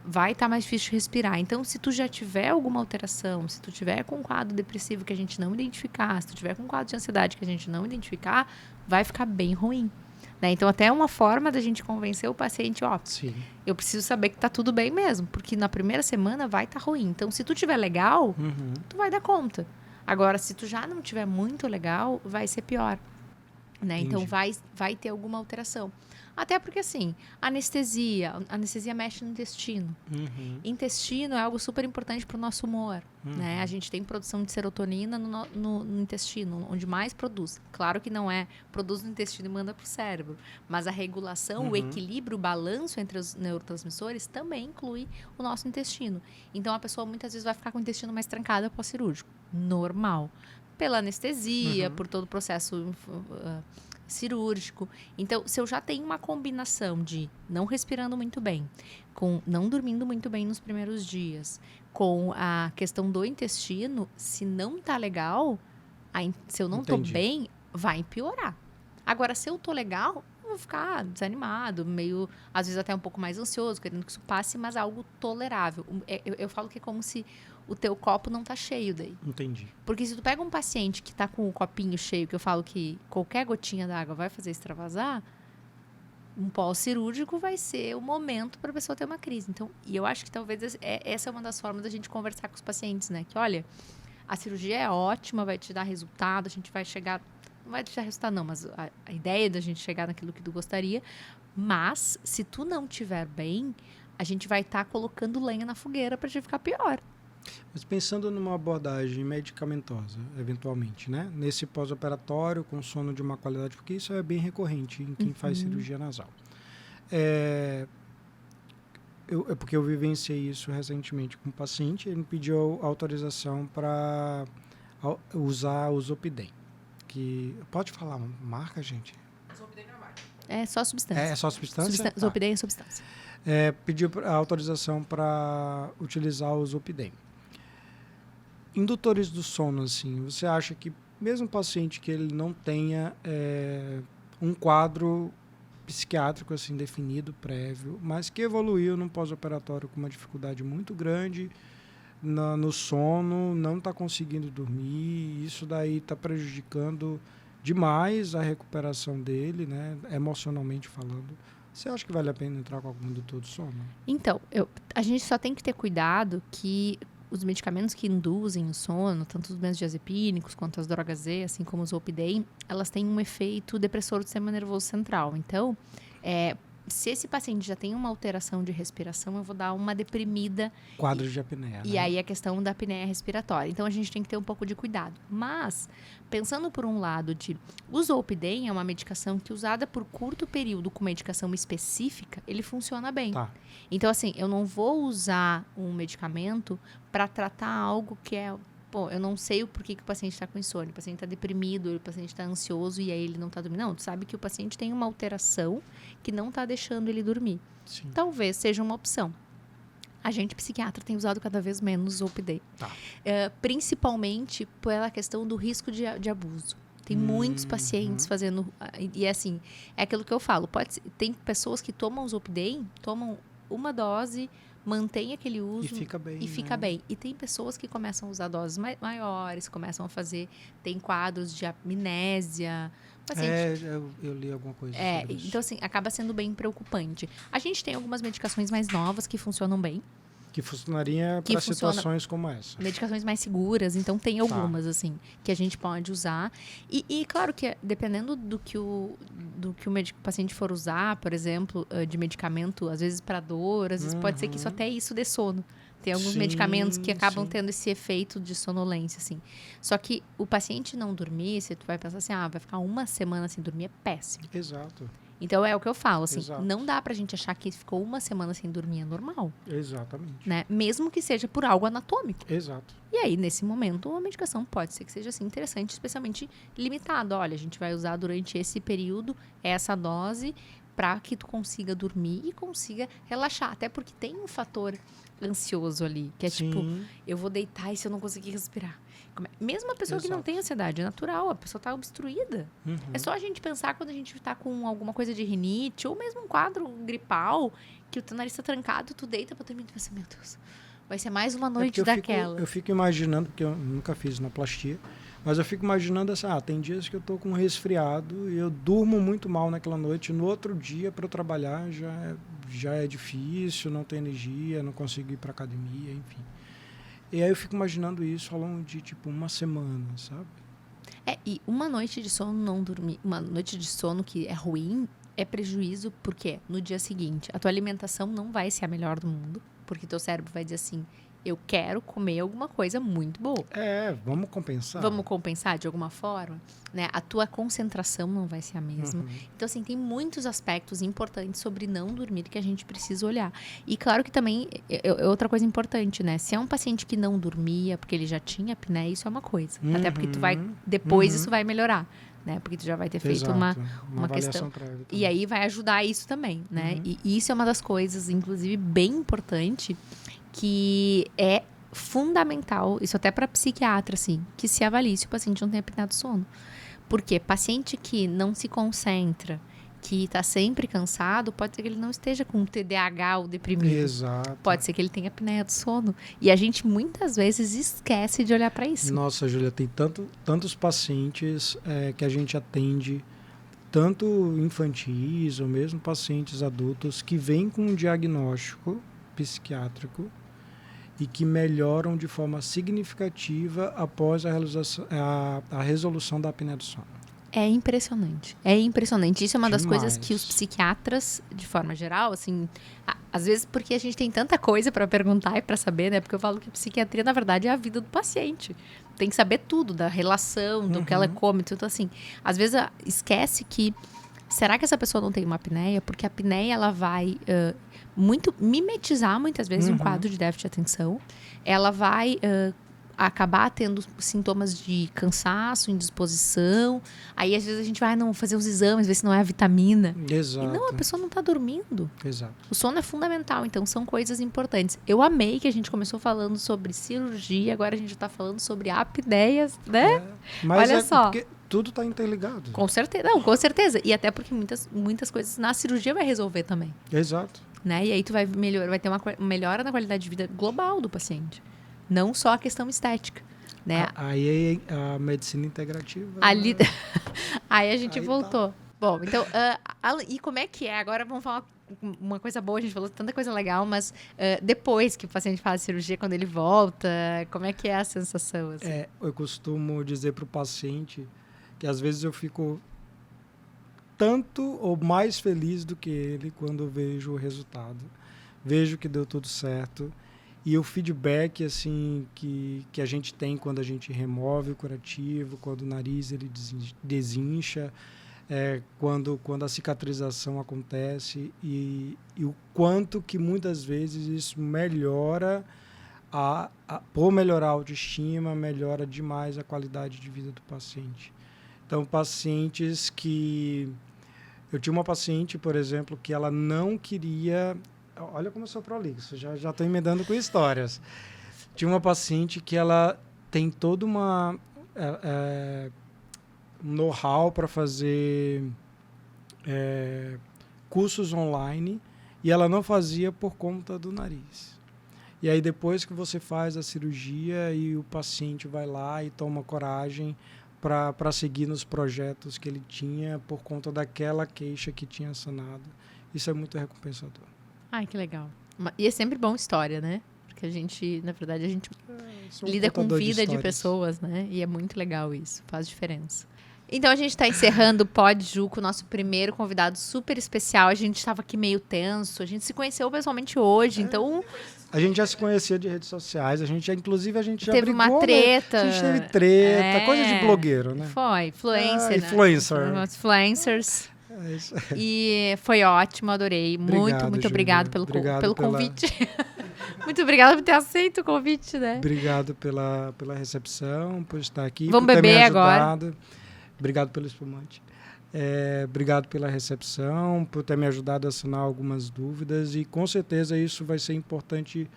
Vai estar mais difícil de respirar. Então, se tu já tiver alguma alteração, se tu tiver com um quadro depressivo que a gente não identificar, se tu tiver com um quadro de ansiedade que a gente não identificar, vai ficar bem ruim. Né? Então, até é uma forma da gente convencer o paciente, Sim. eu preciso saber que tá tudo bem mesmo, porque na primeira semana vai estar ruim. Então, se tu tiver legal, tu vai dar conta. Agora, se tu já não tiver muito legal, vai ser pior. Né? Então, vai ter alguma alteração. Até porque, assim, anestesia mexe no intestino. Intestino é algo super importante para o nosso humor. Né? A gente tem produção de serotonina no intestino, onde mais produz. Claro que não produz no intestino e manda para o cérebro. Mas a regulação, o equilíbrio, o balanço entre os neurotransmissores também inclui o nosso intestino. Então, a pessoa muitas vezes vai ficar com o intestino mais trancado pós-cirúrgico. Normal. Pela anestesia, por todo o processo cirúrgico. Então, se eu já tenho uma combinação de não respirando muito bem, com não dormindo muito bem nos primeiros dias, com a questão do intestino, se não tá legal, se eu não tô bem, vai piorar. Agora, se eu tô legal, eu vou ficar desanimado, meio, às vezes até um pouco mais ansioso, querendo que isso passe, mas algo tolerável. Eu falo que é como se o teu copo não tá cheio daí. Entendi. Porque se tu pega um paciente que tá com o copinho cheio, que eu falo que qualquer gotinha d'água vai fazer extravasar, um pós-cirúrgico vai ser o momento para a pessoa ter uma crise. Então, e eu acho que talvez essa é uma das formas da gente conversar com os pacientes, né? Que, olha, a cirurgia é ótima, vai te dar resultado, a gente vai chegar... Não vai te dar resultado, não, mas a ideia da gente chegar naquilo que tu gostaria. Mas, se tu não estiver bem, a gente vai estar colocando lenha na fogueira para te ficar pior. Mas pensando numa abordagem medicamentosa, eventualmente, né? Nesse pós-operatório, com sono de má qualidade, porque isso é bem recorrente em quem faz cirurgia nasal. Porque eu vivenciei isso recentemente com um paciente, ele me pediu autorização para usar o Zopidem. Pode falar uma marca, gente? Zopidem é a marca. É só substância. É só substância? Zopidem é substância. Pediu a autorização para utilizar o Zopidem. Indutores do sono, assim, você acha que mesmo um paciente que ele não tenha um quadro psiquiátrico assim definido, prévio, mas que evoluiu num pós-operatório com uma dificuldade muito grande, no sono, não está conseguindo dormir, isso daí está prejudicando demais a recuperação dele, né, emocionalmente falando. Você acha que vale a pena entrar com algum indutor do sono? Então, a gente só tem que ter cuidado que os medicamentos que induzem o sono, tanto os benzodiazepínicos quanto as drogas Z, assim como os Zolpidem, elas têm um efeito depressor do sistema nervoso central. Então, se esse paciente já tem uma alteração de respiração, eu vou dar uma deprimida. Quadro de apneia, E né? aí a questão da apneia respiratória. Então, a gente tem que ter um pouco de cuidado. Mas, pensando por um lado o Zolpidem é uma medicação que, usada por curto período com medicação específica, ele funciona bem. Tá. Então, assim, eu não vou usar um medicamento para tratar algo que é... Pô, eu não sei o porquê que o paciente está com insônia. O paciente está deprimido, o paciente está ansioso e aí ele não está dormindo. Não, tu sabe que o paciente tem uma alteração que não está deixando ele dormir. Sim. Talvez seja uma opção. A gente, psiquiatra, tem usado cada vez menos o Zolpidem. Tá. Principalmente pela questão do risco de abuso. Tem muitos pacientes fazendo... E assim, é aquilo que eu falo. Tem pessoas que tomam o Zolpidem, tomam uma dose, mantém aquele uso E fica bem. e fica bem. E tem pessoas que começam a usar doses maiores, começam a fazer... Tem quadros de amnésia. Paciente, Eu li alguma coisa sobre isso. então assim, acaba sendo bem preocupante. A gente tem algumas medicações mais novas que funcionam bem. Que funcionaria Que para funciona- situações como essa. Medicações mais seguras, então tem algumas, assim, que a gente pode usar. E claro que dependendo do que o paciente for usar, por exemplo, de medicamento, às vezes para dor, às vezes pode ser que isso até isso dê sono. Tem alguns Sim, medicamentos que acabam sim. tendo esse efeito de sonolência, assim. Só que o paciente não dormir, se tu vai pensar assim, vai ficar uma semana sem dormir, é péssimo. Exato. Então, é o que eu falo, assim, Exato. não dá pra gente achar que ficou uma semana sem dormir, é normal, Exatamente. né? Mesmo que seja por algo anatômico. Exato. E aí, nesse momento, a medicação pode ser que seja, assim, interessante, especialmente limitada. Olha, a gente vai usar durante esse período essa dose para que tu consiga dormir e consiga relaxar. Até porque tem um fator ansioso ali, que é tipo, Sim. eu vou deitar e se eu não conseguir respirar? Mesmo a pessoa que não Exato. tem ansiedade, é natural, a pessoa tá obstruída. Uhum. É só a gente pensar quando a gente tá com alguma coisa de rinite ou mesmo um quadro gripal, que o teu nariz tá trancado, tu deita pra dormir e tu pensa, meu Deus, vai ser mais uma noite porque daquela. Eu fico imaginando, porque eu nunca fiz sinoplastia, mas eu fico imaginando assim, tem dias que eu tô com um resfriado e eu durmo muito mal naquela noite, no outro dia para eu trabalhar já é difícil, não tenho energia, não consigo ir para academia, enfim. E aí eu fico imaginando isso ao longo de tipo uma semana, sabe? E uma noite de sono não dormir, uma noite de sono que é ruim, é prejuízo, porque no dia seguinte, a tua alimentação não vai ser a melhor do mundo, porque teu cérebro vai dizer assim, eu quero comer alguma coisa muito boa. Vamos compensar. Vamos compensar de alguma forma, né? A tua concentração não vai ser a mesma. Então, assim, tem muitos aspectos importantes sobre não dormir que a gente precisa olhar. E claro que também, outra coisa importante, né? Se é um paciente que não dormia, porque ele já tinha apneia, isso é uma coisa. Até porque tu vai, depois isso vai melhorar, né? Porque tu já vai ter feito Exato. uma avaliação questão. prévia E também. aí vai ajudar isso também, né? E isso é uma das coisas, inclusive, bem importante, que é fundamental, isso até para psiquiatra, assim, que se avalie se o paciente não tem apneia do sono. Porque paciente que não se concentra, que está sempre cansado, pode ser que ele não esteja com TDAH ou deprimido. Exato. Pode ser que ele tenha apneia do sono. E a gente muitas vezes esquece de olhar para isso. Nossa, Júlia, tem tantos pacientes que a gente atende, tanto infantis ou mesmo pacientes adultos, que vêm com um diagnóstico psiquiátrico e que melhoram de forma significativa após a resolução da apneia do sono. É impressionante. É impressionante. Isso é uma das Demais. coisas que os psiquiatras, de forma geral, assim, às vezes porque a gente tem tanta coisa para perguntar e para saber, né? Porque eu falo que psiquiatria, na verdade, é a vida do paciente. Tem que saber tudo, da relação, do que ela come, tudo assim. Às vezes esquece que, será que essa pessoa não tem uma apneia? Porque a apneia, ela vai mimetizar muitas vezes um quadro de déficit de atenção. Ela vai acabar tendo sintomas de cansaço, indisposição. Aí, às vezes, a gente vai fazer os exames, ver se não é a vitamina. Exato. E não, a pessoa não está dormindo. Exato. O sono é fundamental, então são coisas importantes. Eu amei que a gente começou falando sobre cirurgia, agora a gente está falando sobre apneias, né? Mas Olha só. Porque tudo está interligado. Com certeza. Não, com certeza. E até porque muitas coisas na cirurgia vai resolver também. Exato. Né? E aí tu vai ter uma melhora na qualidade de vida global do paciente. não só a questão estética, né? Aí a medicina integrativa... Ali... Aí a gente Aí voltou. Bom, então, e como é que é? Agora vamos falar uma coisa boa, a gente falou tanta coisa legal, mas depois que o paciente faz a cirurgia, quando ele volta, como é que é a sensação? Assim? Eu costumo dizer para o paciente que às vezes eu fico tanto ou mais feliz do que ele quando eu vejo o resultado. Vejo que deu tudo certo. E o feedback assim, que a gente tem quando a gente remove o curativo, quando o nariz ele desincha, quando a cicatrização acontece e o quanto que muitas vezes isso melhora, por melhorar a autoestima, melhora demais a qualidade de vida do paciente. Então, pacientes que... Eu tinha uma paciente, por exemplo, que ela não queria... Olha como eu sou prolixo, já estou emendando com histórias. Tinha uma paciente que ela tem toda uma... know-how para fazer cursos online e ela não fazia por conta do nariz. E aí depois que você faz a cirurgia e o paciente vai lá e toma coragem para seguir nos projetos que ele tinha por conta daquela queixa que tinha sanado. Isso é muito recompensador. Ai, que legal. E é sempre bom história, né? Porque a gente, na verdade, a gente lida com vida de pessoas, né? E é muito legal isso, faz diferença. Então, a gente está encerrando o Pod Ju com o nosso primeiro convidado super especial. A gente estava aqui meio tenso, a gente se conheceu pessoalmente hoje, então... A gente já se conhecia de redes sociais, inclusive a gente já teve brigou, uma treta. Né? A gente teve treta, coisa de blogueiro, né? Foi, influencer, influencer. Influencers. É isso. E foi ótimo, adorei. Muito obrigado pelo convite. Muito obrigada por ter aceito o convite, né? Obrigado pela recepção, por estar aqui. Vamos por ter beber me agora. Obrigado pelo espumante. Obrigado pela recepção, por ter me ajudado a sanar algumas dúvidas e com certeza isso vai ser importante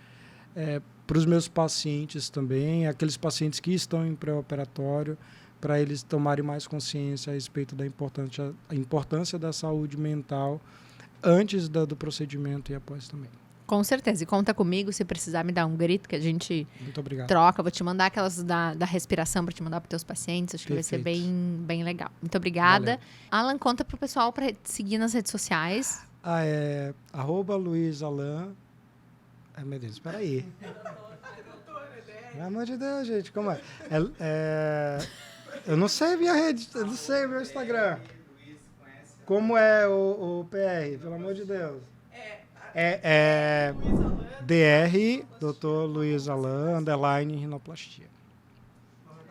para os meus pacientes também, aqueles pacientes que estão em pré-operatório, para eles tomarem mais consciência a respeito da importância da saúde mental antes do procedimento e após também. Com certeza. E conta comigo se precisar me dar um grito que a gente troca. Vou te mandar aquelas da respiração para te mandar para teus pacientes. Acho que vai ser bem legal. Muito obrigada. Valeu. Alan, conta pro pessoal para seguir nas redes sociais. @LuizAlan. Ai, meu Deus, espera aí. Pelo amor de Deus, gente. Como é? Eu não sei minha rede, eu não sei meu Instagram. Como é o PR? Pelo amor de Deus. DR, Dr. Luiz Alan, _ rinoplastia.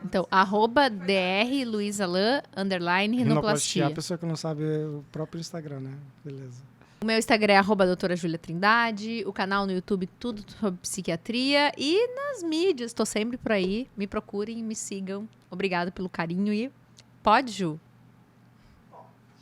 Então, @DR Luiz Alan, _ rinoplastia. A pessoa que não sabe o próprio Instagram, né? Beleza. O meu Instagram é @doutora Júlia Trindade, o canal no YouTube tudo sobre psiquiatria e nas mídias, estou sempre por aí. Me procurem, me sigam. Obrigada pelo carinho e Pod Ju.